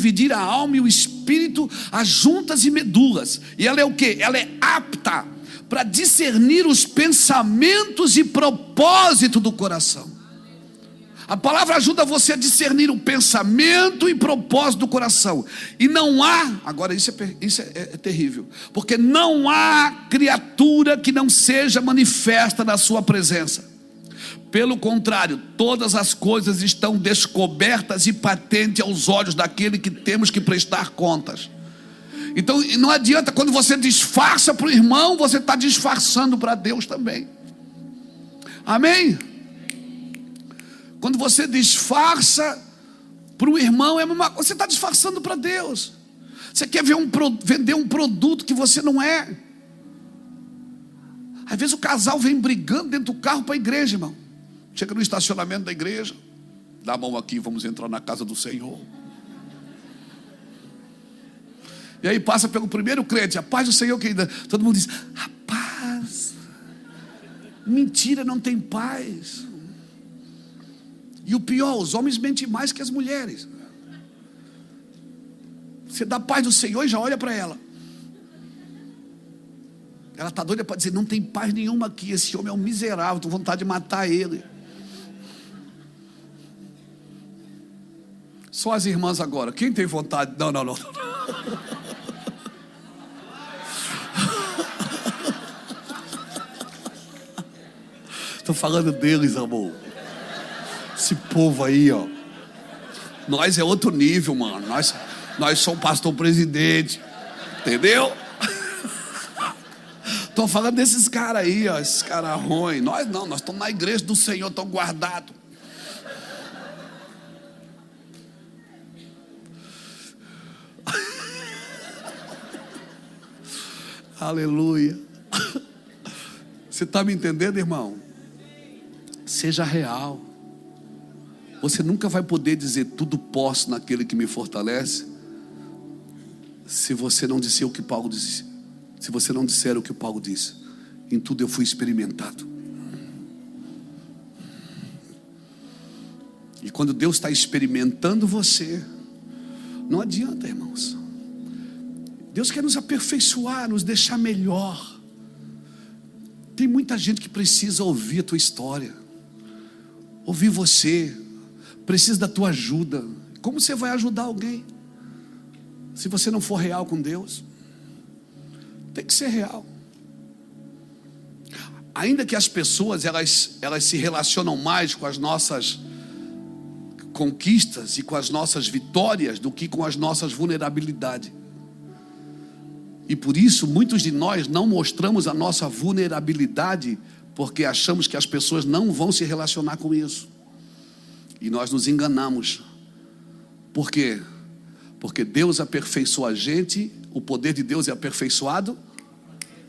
dividir a alma e o espírito, as juntas e medulas. E ela é o quê? Ela é apta para discernir os pensamentos e propósito do coração. A palavra ajuda você a discernir o pensamento e propósito do coração. E não há, agora isso é terrível, porque não há criatura que não seja manifesta na sua presença. Pelo contrário, todas as coisas estão descobertas e patentes aos olhos daquele que temos que prestar contas. Então não adianta, quando você disfarça para o irmão, você está disfarçando para Deus também. Amém? Quando você disfarça para o irmão, você está disfarçando para Deus. Você quer vender um produto que você não é. Às vezes o casal vem brigando dentro do carro para a igreja, irmão. Chega no estacionamento da igreja, dá a mão aqui, vamos entrar na casa do Senhor. E aí passa pelo primeiro crente, a paz do Senhor, querida. Todo mundo diz, rapaz, mentira, não tem paz. E o pior, os homens mentem mais que as mulheres. Você dá a paz do Senhor e já olha para ela. Ela está doida para dizer, não tem paz nenhuma aqui, esse homem é um miserável, estou com vontade de matar ele. Só as irmãs agora, quem tem vontade? Não. Estou falando deles, amor. Esse povo aí, ó. Nós é outro nível, mano. Nós somos pastor presidente. Entendeu? Estou falando desses caras aí, ó, esses caras ruins. Nós não, nós estamos na igreja do Senhor, estamos guardados. Aleluia. Você está me entendendo, irmão? Seja real. Você nunca vai poder dizer tudo posso naquele que me fortalece, se você não disser o que Paulo disse. Se você não disser o que Paulo disse: em tudo eu fui experimentado. E quando Deus está experimentando você, não adianta, irmãos. Deus quer nos aperfeiçoar, nos deixar melhor. Tem muita gente que precisa ouvir a tua história, ouvir você, precisa da tua ajuda. Como você vai ajudar alguém se você não for real com Deus? Tem que ser real. Ainda que as pessoas elas se relacionam mais com as nossas conquistas e com as nossas vitórias do que com as nossas vulnerabilidades. E por isso muitos de nós não mostramos a nossa vulnerabilidade, porque achamos que as pessoas não vão se relacionar com isso. E nós nos enganamos. Por quê? Porque Deus aperfeiçoa a gente, o poder de Deus é aperfeiçoado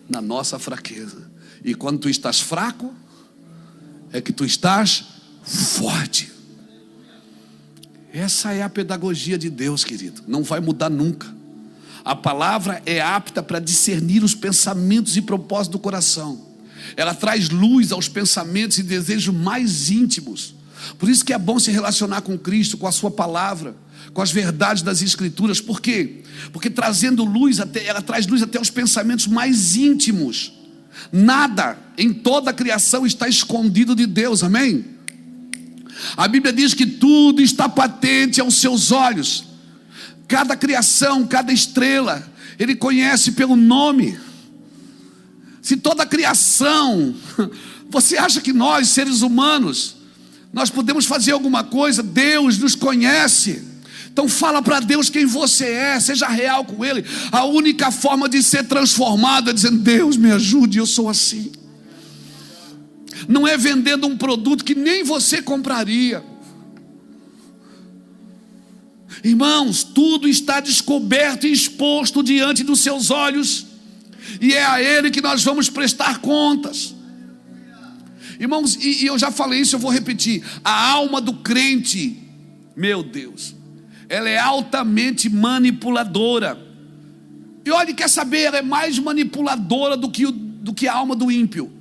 na nossa fraqueza. E quando tu estás fraco, é que tu estás forte. Essa é a pedagogia de Deus, querido. Não vai mudar nunca. A palavra é apta para discernir os pensamentos e propósitos do coração. Ela traz luz aos pensamentos e desejos mais íntimos. Por isso que é bom se relacionar com Cristo, com a sua palavra, com as verdades das Escrituras. Por quê? Porque trazendo luz, ela traz luz até os pensamentos mais íntimos. Nada em toda a criação está escondido de Deus, amém? A Bíblia diz que tudo está patente aos seus olhos. Cada criação, cada estrela, Ele conhece pelo nome. Se toda a criação, você acha que nós, seres humanos, nós podemos fazer alguma coisa? Deus nos conhece. Então fala para Deus quem você é, seja real com Ele. A única forma de ser transformado é dizendo: Deus me ajude, eu sou assim. Não é vendendo um produto que nem você compraria. Irmãos, tudo está descoberto e exposto diante dos seus olhos, e é a Ele que nós vamos prestar contas. Irmãos, e eu já falei isso, eu vou repetir: a alma do crente, meu Deus, ela é altamente manipuladora. E olha, quer saber, ela é mais manipuladora do que a alma do ímpio.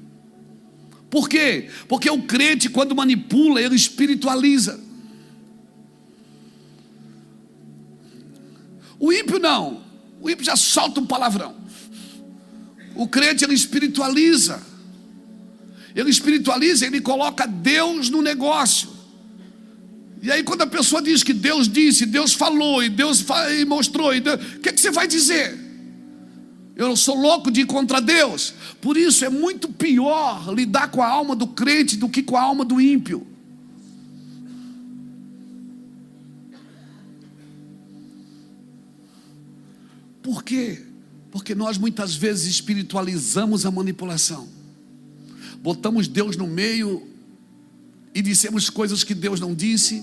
Por quê? Porque o crente, quando manipula, ele espiritualiza. O ímpio não. O ímpio já solta um palavrão. O crente, ele espiritualiza. Ele espiritualiza, ele coloca Deus no negócio. E aí quando a pessoa diz que Deus disse, Deus falou, e Deus mostrou, o que você vai dizer? Eu sou louco de ir contra Deus. Por isso é muito pior lidar com a alma do crente do que com a alma do ímpio. Por quê? Porque nós muitas vezes espiritualizamos a manipulação. Botamos Deus no meio e dissemos coisas que Deus não disse.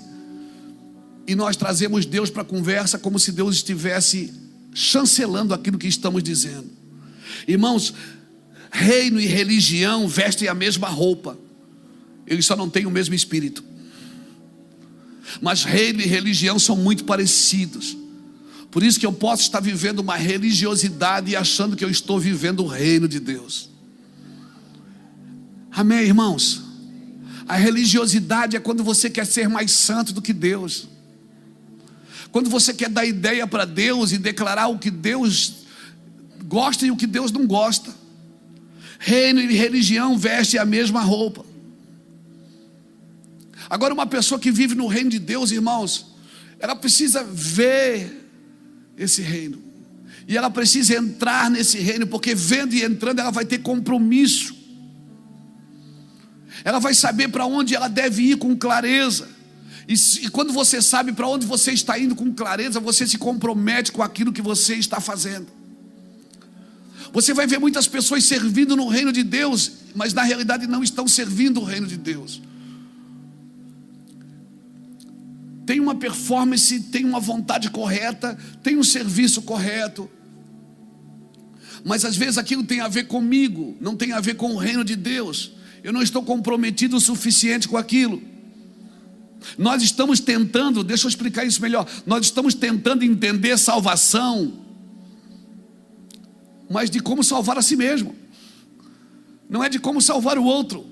E nós trazemos Deus para a conversa como se Deus estivesse chancelando aquilo que estamos dizendo. Irmãos, reino e religião vestem a mesma roupa. Eles só não têm o mesmo espírito. Mas reino e religião são muito parecidos. Por isso que eu posso estar vivendo uma religiosidade e achando que eu estou vivendo o reino de Deus. Amém, irmãos? A religiosidade é quando você quer ser mais santo do que Deus. Quando você quer dar ideia para Deus e declarar o que Deus gosta e o que Deus não gosta. Reino e religião vestem a mesma roupa. Agora, uma pessoa que vive no reino de Deus, irmãos, ela precisa ver esse reino, e ela precisa entrar nesse reino, porque vendo e entrando ela vai ter compromisso. Ela vai saber para onde ela deve ir com clareza. E quando você sabe para onde você está indo com clareza, você se compromete com aquilo que você está fazendo. Você vai ver muitas pessoas servindo no reino de Deus, mas na realidade não estão servindo o reino de Deus. Tem uma performance, tem uma vontade correta, tem um serviço correto, mas às vezes aquilo tem a ver comigo, não tem a ver com o reino de Deus. Eu não estou comprometido o suficiente com aquilo. Nós estamos tentando, deixa eu explicar isso melhor, nós estamos tentando entender salvação, mas de como salvar a si mesmo, não é de como salvar o outro.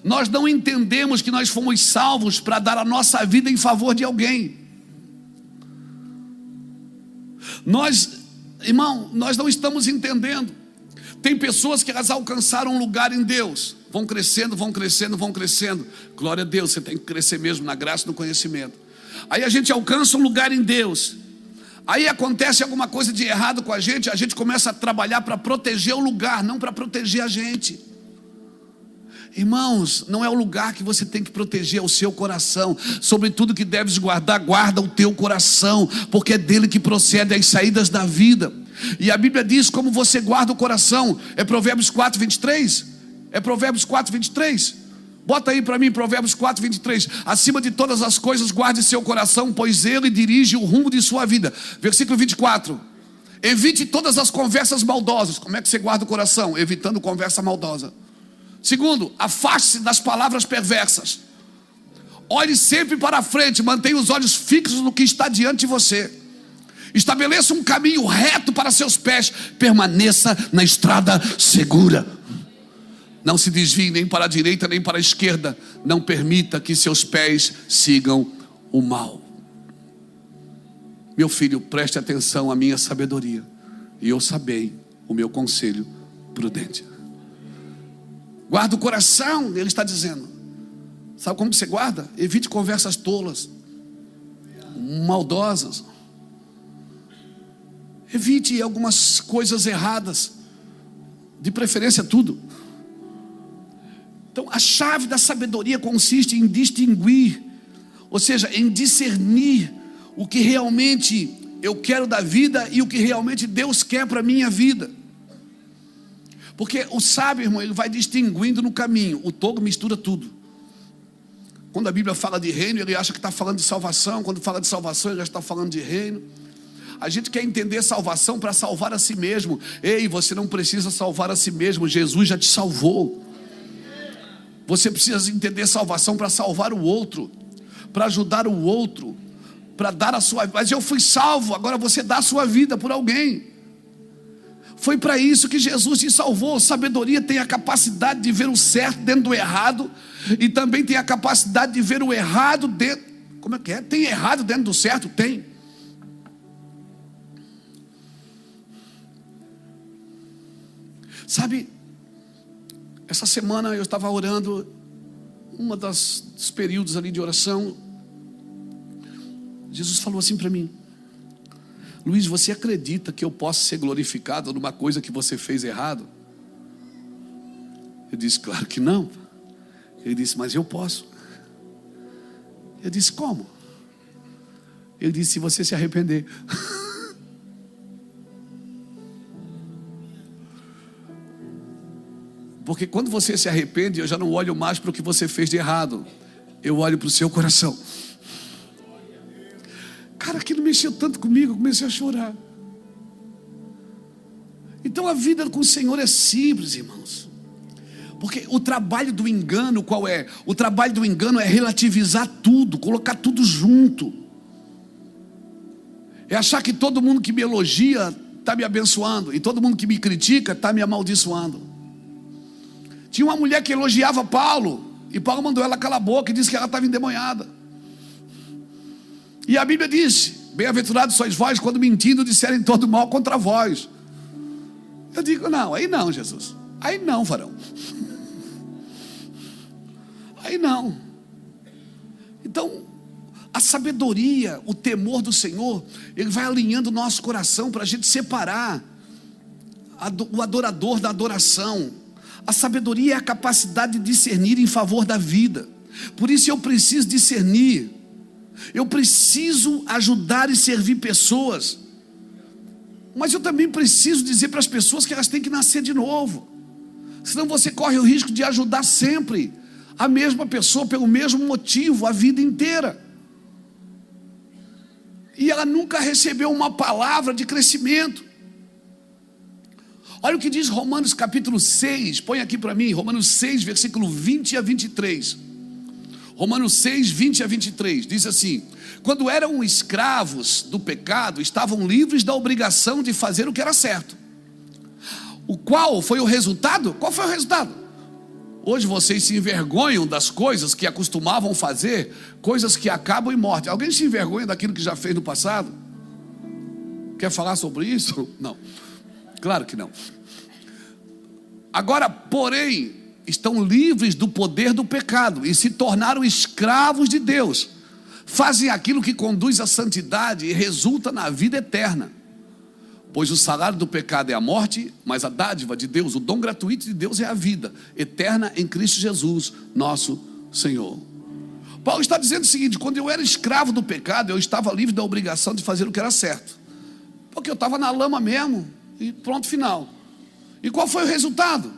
Nós não entendemos que nós fomos salvos para dar a nossa vida em favor de alguém. Irmão, nós não estamos entendendo. Tem pessoas que elas alcançaram um lugar em Deus, vão crescendo, vão crescendo, vão crescendo. Glória a Deus, você tem que crescer mesmo na graça e no conhecimento. Aí a gente alcança um lugar em Deus, aí acontece alguma coisa de errado com a gente começa a trabalhar para proteger o lugar, não para proteger a gente. Irmãos, não é o lugar que você tem que proteger, é o seu coração. Sobre tudo que deves guardar, guarda o teu coração, porque é dele que procedem as saídas da vida. E a Bíblia diz como você guarda o coração. É Provérbios 4:23? É Provérbios 4:23? Bota aí para mim Provérbios 4:23. Acima de todas as coisas guarde seu coração, pois ele dirige o rumo de sua vida. Versículo 24. Evite todas as conversas maldosas. Como é que você guarda o coração? Evitando conversa maldosa. Segundo, afaste-se das palavras perversas. Olhe sempre para a frente, mantenha os olhos fixos no que está diante de você. Estabeleça um caminho reto para seus pés. Permaneça na estrada segura. Não se desvie nem para a direita nem para a esquerda. Não permita que seus pés sigam o mal. Meu filho, preste atenção à minha sabedoria, e eu sabei o meu conselho prudente. Guarda o coração, ele está dizendo. Sabe como que você guarda? Evite conversas tolas, maldosas. Evite algumas coisas erradas, de preferência tudo. Então a chave da sabedoria consiste em distinguir, ou seja, em discernir o que realmente eu quero da vida e o que realmente Deus quer para a minha vida. Porque o sábio, irmão, ele vai distinguindo no caminho. O tolo mistura tudo. Quando a Bíblia fala de reino, ele acha que está falando de salvação. Quando fala de salvação, ele já está falando de reino. A gente quer entender salvação para salvar a si mesmo. Ei, você não precisa salvar a si mesmo, Jesus já te salvou. Você precisa entender salvação para salvar o outro, para ajudar o outro, para dar a sua vida. Mas eu fui salvo, agora você dá a sua vida por alguém. Foi para isso que Jesus te salvou. Sabedoria tem a capacidade de ver o certo dentro do errado, e também tem a capacidade de ver o errado dentro. Como é que é? Tem errado dentro do certo? Tem. Sabe, essa semana eu estava orando, dos períodos ali de oração, Jesus falou assim para mim: Luiz, você acredita que eu posso ser glorificado numa coisa que você fez errado? Eu disse, claro que não. Ele disse, mas eu posso. Eu disse, como? Ele disse, se você se arrepender. Porque quando você se arrepende, eu já não olho mais para o que você fez de errado, eu olho para o seu coração. Cara, aquilo mexeu tanto comigo, eu comecei a chorar. Então a vida com o Senhor é simples, irmãos. Porque o trabalho do engano, qual é? O trabalho do engano é relativizar tudo, colocar tudo junto. É achar que todo mundo que me elogia está me abençoando, e todo mundo que me critica está me amaldiçoando. Tinha uma mulher que elogiava Paulo, e Paulo mandou ela calar a boca e disse que ela estava endemoniada. E a Bíblia diz, bem-aventurados sois vós quando mentindo disserem todo mal contra vós. Eu digo, não, aí não, Jesus. Aí não, varão. Aí não. Então, a sabedoria, o temor do Senhor, ele vai alinhando o nosso coração para a gente separar o adorador da adoração. A sabedoria é a capacidade de discernir em favor da vida. Por isso eu preciso discernir. Eu preciso ajudar e servir pessoas. Mas eu também preciso dizer para as pessoas que elas têm que nascer de novo. Senão você corre o risco de ajudar sempre a mesma pessoa pelo mesmo motivo a vida inteira. E ela nunca recebeu uma palavra de crescimento. Olha o que diz Romanos capítulo 6, põe aqui para mim, Romanos 6, versículo 20 a 23. Romanos 6, 20 a 23, diz assim: quando eram escravos do pecado, estavam livres da obrigação de fazer o que era certo. O qual foi o resultado? Qual foi o resultado? Hoje vocês se envergonham das coisas que acostumavam fazer, coisas que acabam em morte. Alguém se envergonha daquilo que já fez no passado? Quer falar sobre isso? Não, claro que não. Agora, porém, estão livres do poder do pecado e se tornaram escravos de Deus. Fazem aquilo que conduz à santidade e resulta na vida eterna. Pois o salário do pecado é a morte, mas a dádiva de Deus, o dom gratuito de Deus é a vida eterna em Cristo Jesus, nosso Senhor. Paulo está dizendo o seguinte: quando eu era escravo do pecado, eu estava livre da obrigação de fazer o que era certo, porque eu estava na lama mesmo, e pronto, final. E qual foi o resultado?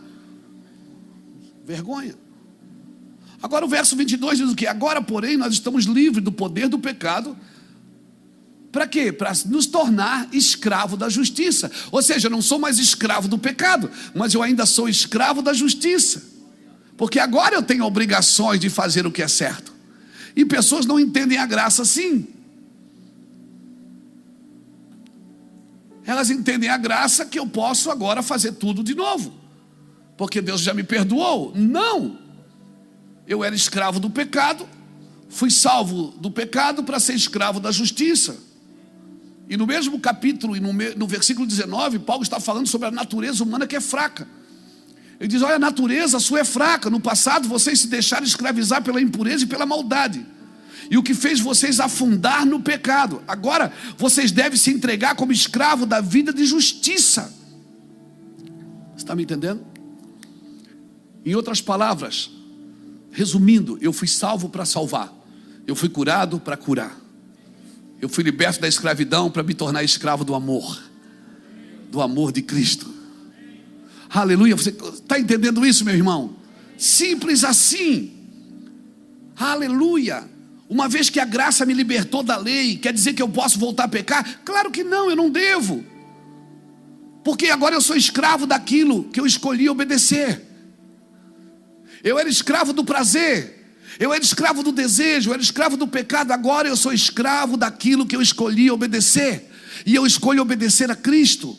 Vergonha. Agora o verso 22 diz o quê? Agora, porém, nós estamos livres do poder do pecado. Para quê? Para nos tornar escravo da justiça. Ou seja, eu não sou mais escravo do pecado, mas eu ainda sou escravo da justiça. Porque agora eu tenho obrigações de fazer o que é certo. E pessoas não entendem a graça assim. Elas entendem a graça que eu posso agora fazer tudo de novo, porque Deus já me perdoou. Não! Eu era escravo do pecado, fui salvo do pecado para ser escravo da justiça. E no mesmo capítulo, e no versículo 19, Paulo está falando sobre a natureza humana que é fraca. Ele diz: olha, a natureza sua é fraca. No passado vocês se deixaram escravizar pela impureza e pela maldade, e o que fez vocês afundar no pecado. Agora vocês devem se entregar como escravo da vida de justiça. Você está me entendendo? Em outras palavras, resumindo, eu fui salvo para salvar, eu fui curado para curar, eu fui liberto da escravidão para me tornar escravo do amor de Cristo. Aleluia. Você está entendendo isso, meu irmão? Simples assim. Aleluia. Uma vez que a graça me libertou da lei, quer dizer que eu posso voltar a pecar? Claro que não, eu não devo, porque agora eu sou escravo daquilo que eu escolhi obedecer. Eu era escravo do prazer, eu era escravo do desejo, eu era escravo do pecado. Agora eu sou escravo daquilo que eu escolhi obedecer, e eu escolho obedecer a Cristo.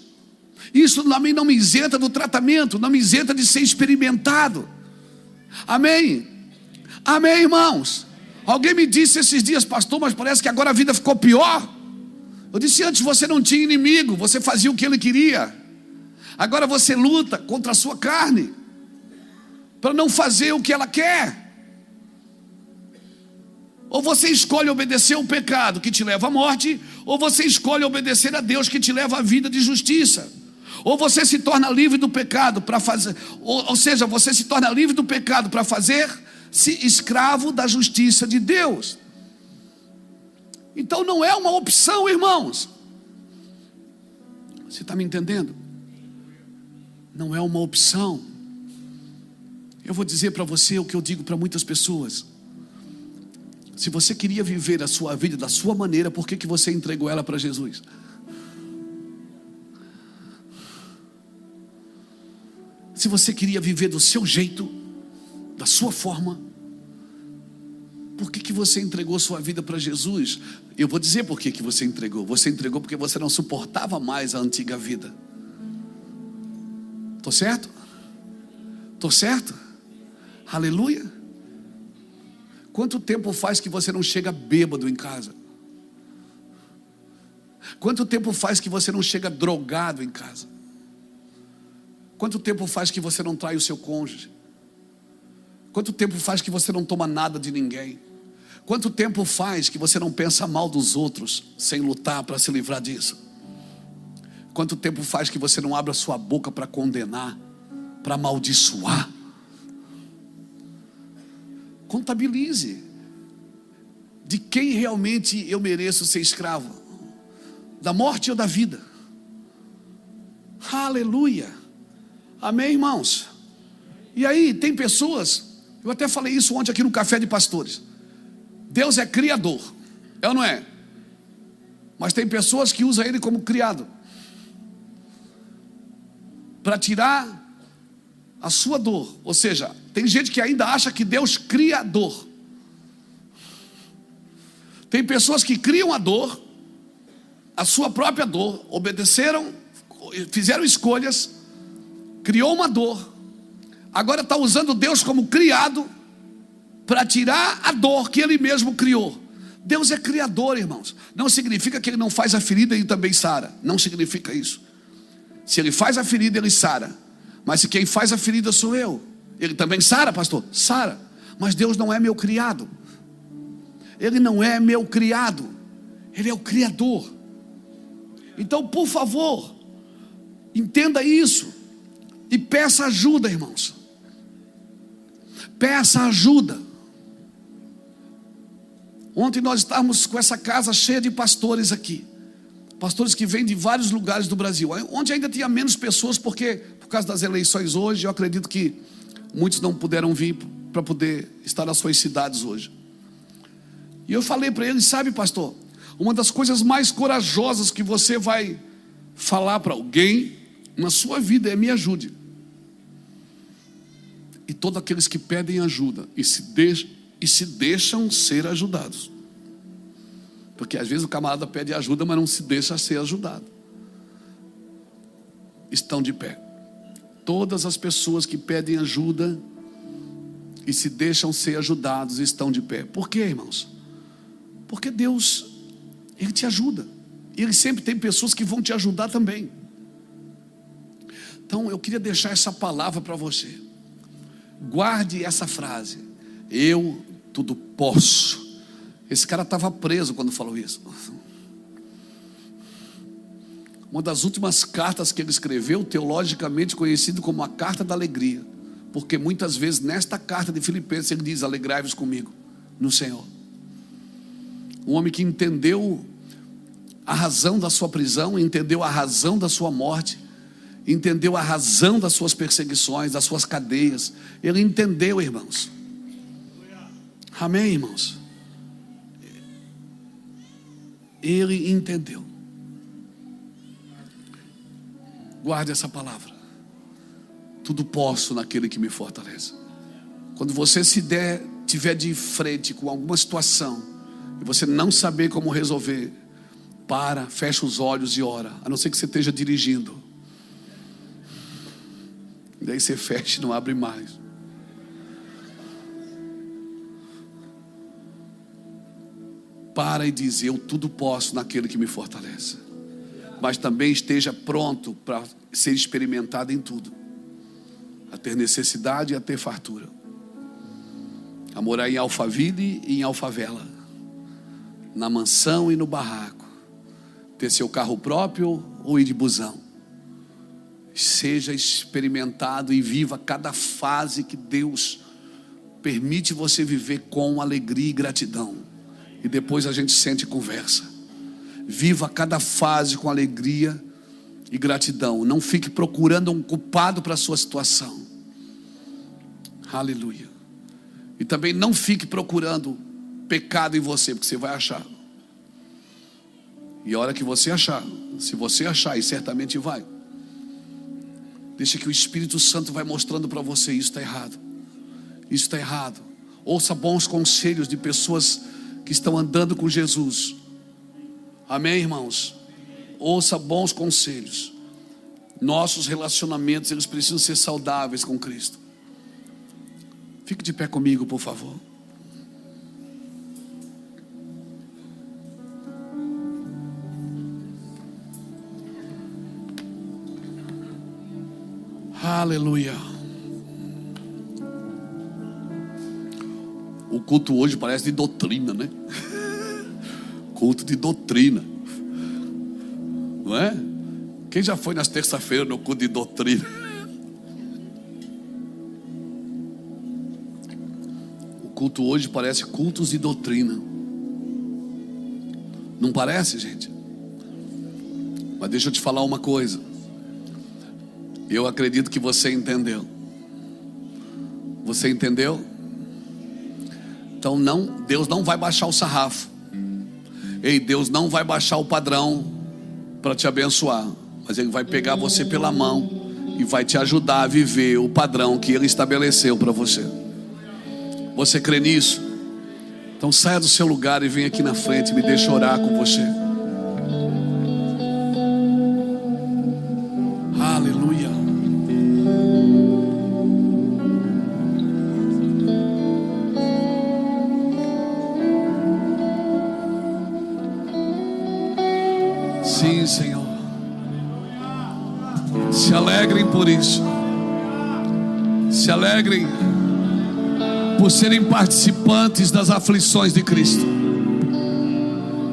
Isso também não me isenta do tratamento, não me isenta de ser experimentado. Amém? Amém, irmãos? Alguém me disse esses dias: pastor, mas parece que agora a vida ficou pior. Eu disse: antes você não tinha inimigo, você fazia o que ele queria. Agora você luta contra a sua carne para não fazer o que ela quer. Ou você escolhe obedecer o pecado que te leva à morte, ou você escolhe obedecer a Deus que te leva à vida de justiça. Ou você se torna livre do pecado para fazer, ou seja, você se torna livre do pecado para fazer-se escravo da justiça de Deus. Então não é uma opção, irmãos. Você está me entendendo? Não é uma opção. Eu vou dizer para você o que eu digo para muitas pessoas: se você queria viver a sua vida da sua maneira, por que você entregou ela para Jesus? Se você queria viver do seu jeito, da sua forma, por que você entregou sua vida para Jesus? Eu vou dizer por que você entregou. Você entregou porque você não suportava mais a antiga vida. Estou certo? Estou certo? Aleluia. Quanto tempo faz que você não chega bêbado em casa? Quanto tempo faz que você não chega drogado em casa? Quanto tempo faz que você não trai o seu cônjuge? Quanto tempo faz que você não toma nada de ninguém? Quanto tempo faz que você não pensa mal dos outros sem lutar para se livrar disso? Quanto tempo faz que você não abre a sua boca para condenar, para amaldiçoar? Contabilize. De quem realmente eu mereço ser escravo? Da morte ou da vida? Aleluia. Amém, irmãos? E aí tem pessoas, eu até falei isso ontem aqui no Café de Pastores, Deus é criador, é ou não é? Mas tem pessoas que usam Ele como criado, para tirar a sua dor. Ou seja, tem gente que ainda acha que Deus cria dor. Tem pessoas que criam a dor, a sua própria dor, obedeceram, fizeram escolhas, criou uma dor, agora está usando Deus como criado para tirar a dor que Ele mesmo criou. Deus é criador, irmãos. Não significa que Ele não faz a ferida e também sara. Não significa isso. Se Ele faz a ferida, Ele sara. Mas se quem faz a ferida sou eu, Ele também sara, pastor? Sara. Mas Deus não é meu criado. Ele não é meu criado. Ele é o criador. Então, por favor, entenda isso e peça ajuda, irmãos. Peça ajuda. Ontem nós estávamos com essa casa cheia de pastores aqui, pastores que vêm de vários lugares do Brasil, onde ainda tinha menos pessoas, porque por causa das eleições hoje, eu acredito que muitos não puderam vir para poder estar nas suas cidades hoje. E eu falei para eles: sabe, pastor, uma das coisas mais corajosas que você vai falar para alguém na sua vida é: me ajude. E todos aqueles que pedem ajuda e se deixam ser ajudados, porque às vezes o camarada pede ajuda, mas não se deixa ser ajudado, estão de pé. Todas as pessoas que pedem ajuda e se deixam ser ajudados estão de pé. Por quê, irmãos? Porque Deus, Ele te ajuda, e Ele sempre tem pessoas que vão te ajudar também. Então eu queria deixar essa palavra para você. Guarde essa frase: eu tudo posso. Esse cara estava preso quando falou isso. Uma das últimas cartas que ele escreveu, teologicamente conhecido como a Carta da Alegria, porque muitas vezes nesta carta de Filipenses ele diz: alegrai-vos comigo no Senhor. Um homem que entendeu a razão da sua prisão, entendeu a razão da sua morte, entendeu a razão das suas perseguições, das suas cadeias. Ele entendeu, irmãos. Amém, irmãos? Ele entendeu. Guarde essa palavra: tudo posso naquele que me fortalece. Quando você tiver de frente com alguma situação e você não saber como resolver, fecha os olhos e ora. A não ser que você esteja dirigindo, e daí você fecha e não abre mais. Para e diz: eu tudo posso naquele que me fortalece. Mas também esteja pronto para ser experimentado em tudo, a ter necessidade e a ter fartura, a morar em Alphaville e em Alfavela, na mansão e no barraco, ter seu carro próprio ou ir de busão. Seja experimentado e viva cada fase que Deus permite você viver com alegria e gratidão. E depois a gente sente e conversa. Viva cada fase com alegria e gratidão. Não fique procurando um culpado para a sua situação. Aleluia. E também não fique procurando pecado em você, porque você vai achar. E a hora que você achar, se você achar, e certamente vai, deixa que o Espírito Santo vai mostrando para você: isso está errado, isso está errado. Ouça bons conselhos de pessoas que estão andando com Jesus. Amém, irmãos? Ouça bons conselhos. Nossos relacionamentos, eles precisam ser saudáveis com Cristo. Fique de pé comigo, por favor. Aleluia. O culto hoje parece de doutrina, né? Culto de doutrina, não é? Quem já foi nas terça-feiras no culto de doutrina? O culto hoje parece cultos de doutrina. Não parece, gente? Mas deixa eu te falar uma coisa: Eu acredito que você entendeu. Você entendeu? Então Deus não vai baixar o sarrafo. Ei, Deus não vai baixar o padrão para te abençoar, mas Ele vai pegar você pela mão e vai te ajudar a viver o padrão que Ele estabeleceu para você. Você crê nisso? Então saia do seu lugar e vem aqui na frente e me deixa orar com você. Aleluia. Sim, Senhor. Se alegrem por isso. Se alegrem por serem participantes das aflições de Cristo.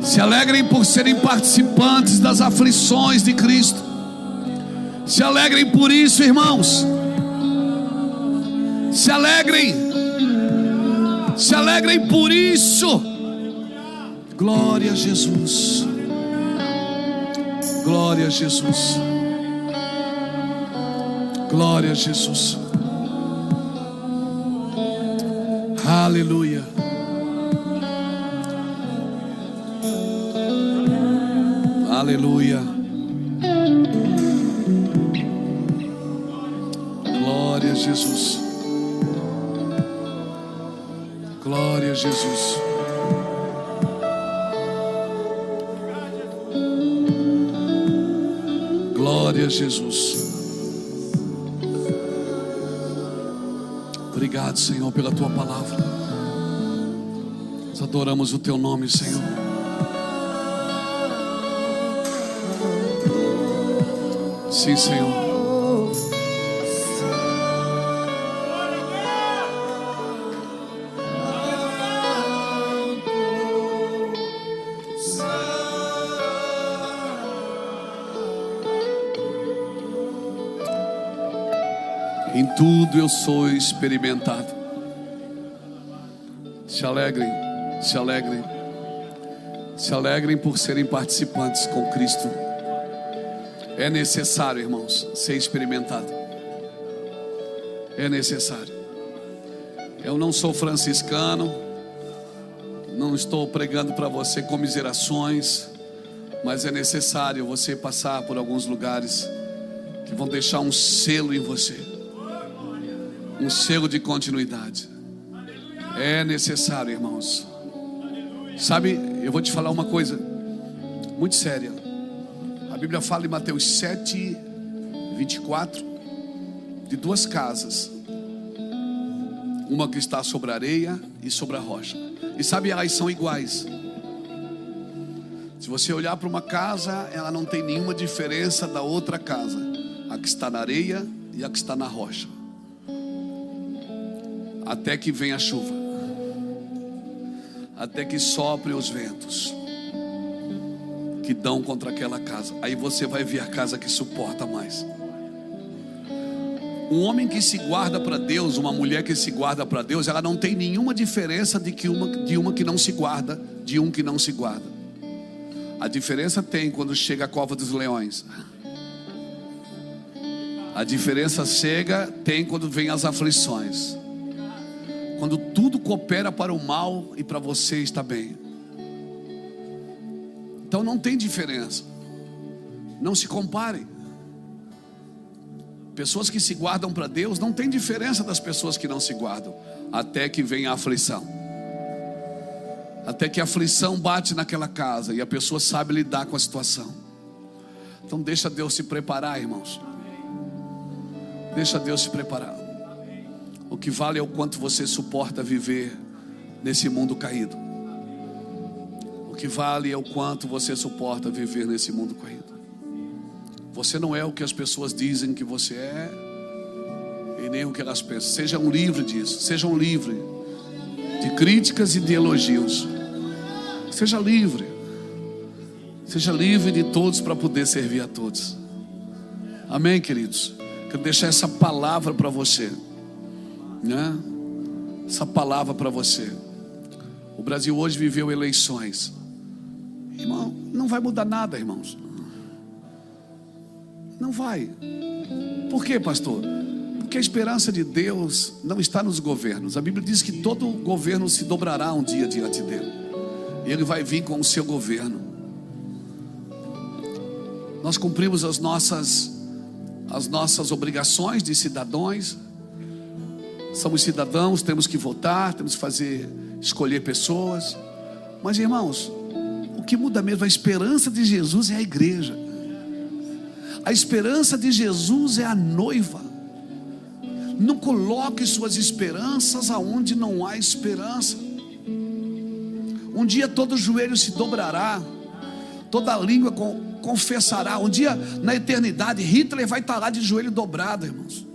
Se alegrem por serem participantes das aflições de Cristo. Se alegrem por isso, irmãos. Se alegrem. Se alegrem por isso. Glória a Jesus. Glória a Jesus. Glória a Jesus. Aleluia. Aleluia. Glória a Jesus. Glória a Jesus. Glória a Jesus. Obrigado, Senhor, pela Tua palavra. Nós adoramos o Teu nome, Senhor. Sim, Senhor. Em tudo eu sou experimentado. Se alegrem, se alegrem. Se alegrem por serem participantes com Cristo. É necessário, irmãos, ser experimentado. É necessário. Eu não sou franciscano. Não estou pregando para você comiserações. Mas é necessário você passar por alguns lugares que vão deixar um selo em você. Um selo de continuidade. É necessário, irmãos. Sabe, eu vou te falar uma coisa muito séria. A Bíblia fala em Mateus 7, 24 de duas casas. Uma que está sobre a areia e sobre a rocha. E sabe, elas são iguais. Se você olhar para uma casa, ela não tem nenhuma diferença da outra casa. A que está na areia e a que está na rocha. Até que venha a chuva. Até que sopre os ventos que dão contra aquela casa. Aí você vai ver a casa que suporta mais. Um homem que se guarda para Deus, uma mulher que se guarda para Deus, ela não tem nenhuma diferença de uma que não se guarda, de um que não se guarda. A diferença tem quando chega a cova dos leões. A diferença tem quando vem as aflições. Quando tudo coopera para o mal e para você está bem. Então não tem diferença. Não se comparem. Pessoas que se guardam para Deus não tem diferença das pessoas que não se guardam. Até que vem a aflição. Até que a aflição bate naquela casa e a pessoa sabe lidar com a situação. Então deixa Deus se preparar, irmãos. Deixa Deus se preparar. O que vale é o quanto você suporta viver nesse mundo caído. O que vale é o quanto você suporta viver nesse mundo caído. Você não é o que as pessoas dizem que você é, e nem o que elas pensam. Sejam livres disso. Sejam livres de críticas e de elogios. Seja livre. Seja livre de todos para poder servir a todos. Amém, queridos? Quero deixar essa palavra para você, né? Essa palavra para você. O Brasil hoje viveu eleições. Irmão, não vai mudar nada, irmãos. Não vai. Por quê, pastor? Porque a esperança de Deus não está nos governos. A Bíblia diz que todo governo se dobrará um dia diante dele. E ele vai vir com o seu governo. Nós cumprimos as nossas obrigações de cidadãos. Somos cidadãos, temos que votar, temos que escolher pessoas. Mas, irmãos, o que muda mesmo, a esperança de Jesus é a igreja. A esperança de Jesus é a noiva. Não coloque suas esperanças aonde não há esperança. Um dia todo joelho se dobrará, toda língua confessará. Um dia na eternidade Hitler vai estar lá de joelho dobrado, irmãos.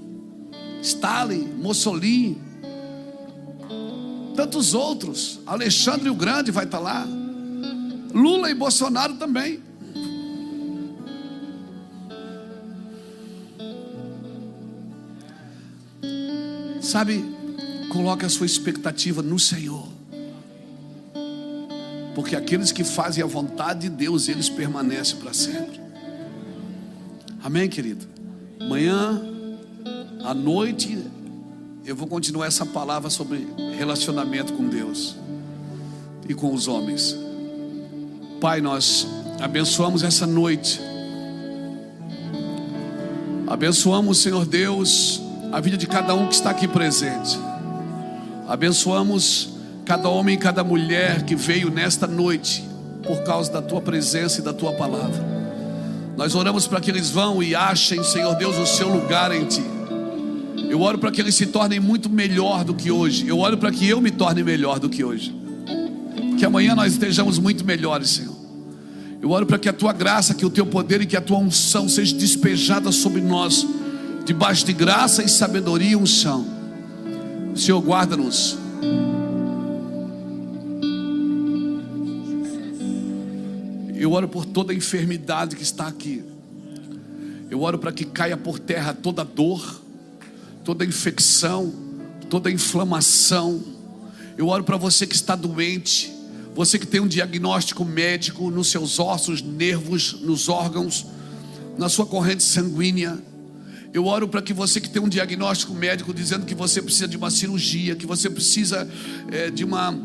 Stalin, Mussolini, tantos outros. Alexandre o Grande vai estar lá. Lula e Bolsonaro também. Sabe, coloque a sua expectativa no Senhor, porque aqueles que fazem a vontade de Deus, eles permanecem para sempre. Amém, querido? Amanhã à noite eu vou continuar essa palavra sobre relacionamento com Deus e com os homens. Pai, nós abençoamos essa noite. Abençoamos, Senhor Deus, a vida de cada um que está aqui presente. Abençoamos cada homem e cada mulher que veio nesta noite por causa da Tua presença e da Tua palavra. Nós oramos para que eles vão e achem, Senhor Deus, o seu lugar em Ti. Eu oro para que eles se tornem muito melhor do que hoje. Eu oro para que eu me torne melhor do que hoje. Que amanhã nós estejamos muito melhores, Senhor. Eu oro para que a Tua graça, que o Teu poder e que a Tua unção seja despejada sobre nós, debaixo de graça e sabedoria e unção. Senhor, guarda-nos. Eu oro por toda a enfermidade que está aqui. Eu oro para que caia por terra toda dor, toda infecção, toda inflamação. Eu oro para você que está doente, você que tem um diagnóstico médico nos seus ossos, nervos, nos órgãos, na sua corrente sanguínea. Eu oro para que você que tem um diagnóstico médico dizendo que você precisa de uma cirurgia, que você precisa de uma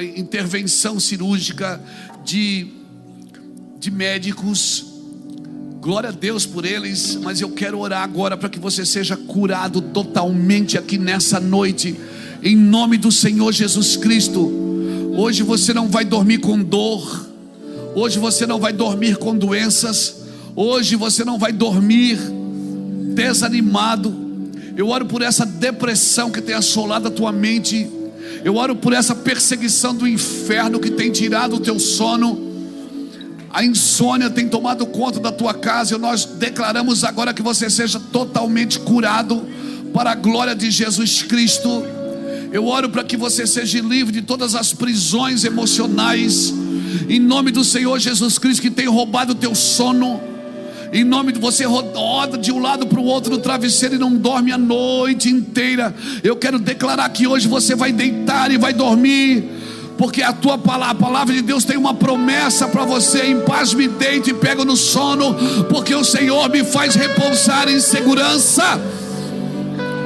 intervenção cirúrgica de médicos. Glória a Deus por eles, mas eu quero orar agora para que você seja curado totalmente aqui nessa noite, em nome do Senhor Jesus Cristo. Hoje você não vai dormir com dor, hoje você não vai dormir com doenças, hoje você não vai dormir desanimado. Eu oro por essa depressão que tem assolado a tua mente. Eu oro por essa perseguição do inferno que tem tirado o teu sono. A insônia tem tomado conta da tua casa. E nós declaramos agora que você seja totalmente curado para a glória de Jesus Cristo. Eu oro para que você seja livre de todas as prisões emocionais, em nome do Senhor Jesus Cristo, que tem roubado o teu sono. Em nome de você roda de um lado para o outro no travesseiro e não dorme a noite inteira. Eu quero declarar que hoje você vai deitar e vai dormir, porque a palavra de Deus tem uma promessa para você: em paz me deito e pego no sono, porque o Senhor me faz repousar em segurança.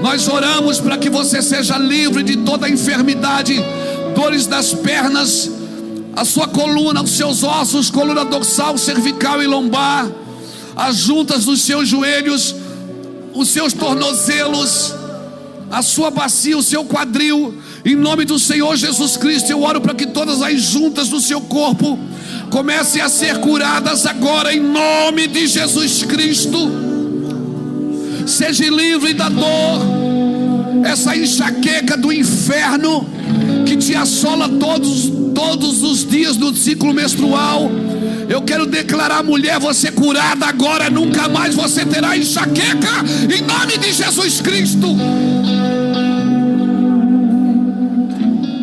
Nós oramos para que você seja livre de toda enfermidade, dores das pernas, a sua coluna, os seus ossos, coluna dorsal, cervical e lombar, as juntas dos seus joelhos, os seus tornozelos, a sua bacia, o seu quadril. Em nome do Senhor Jesus Cristo, eu oro para que todas as juntas do seu corpo comecem a ser curadas agora, em nome de Jesus Cristo. Seja livre da dor, essa enxaqueca do inferno que te assola todos os dias do ciclo menstrual. Eu quero declarar, mulher, você curada agora. Nunca mais você terá enxaqueca, em nome de Jesus Cristo.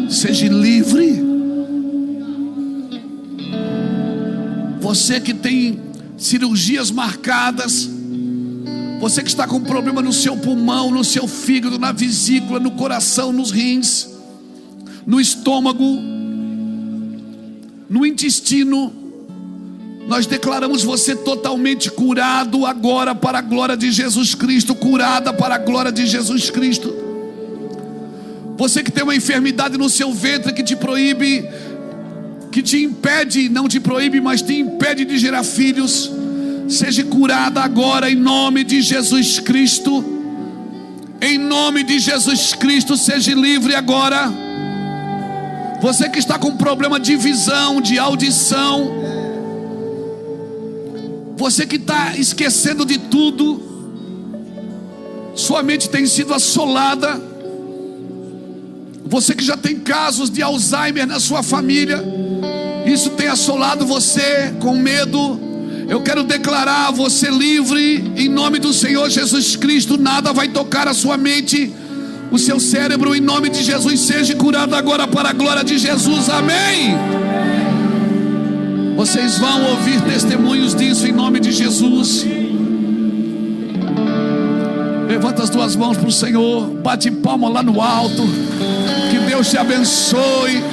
Seja livre. Você que tem cirurgias marcadas, você que está com problema no seu pulmão, no seu fígado, na vesícula, no coração, nos rins, no estômago, no intestino, Nós declaramos você totalmente curado agora para a glória de Jesus Cristo, curada para a glória de Jesus Cristo. Você que tem uma enfermidade no seu ventre que te proíbe, que te impede, não te proíbe, mas te impede de gerar filhos, seja curada agora em nome de Jesus Cristo. Em nome de Jesus Cristo, seja livre agora. Você que está com problema de visão, de audição, você que está esquecendo de tudo, sua mente tem sido assolada. Você que já tem casos de Alzheimer na sua família, isso tem assolado você com medo. Eu quero declarar você livre em nome do Senhor Jesus Cristo. Nada vai tocar a sua mente, o seu cérebro, em nome de Jesus. Seja curado agora para a glória de Jesus, amém. Vocês vão ouvir testemunhos disso em nome de Jesus. Levanta as duas mãos para o Senhor, bate palma lá no alto. Que Deus te abençoe.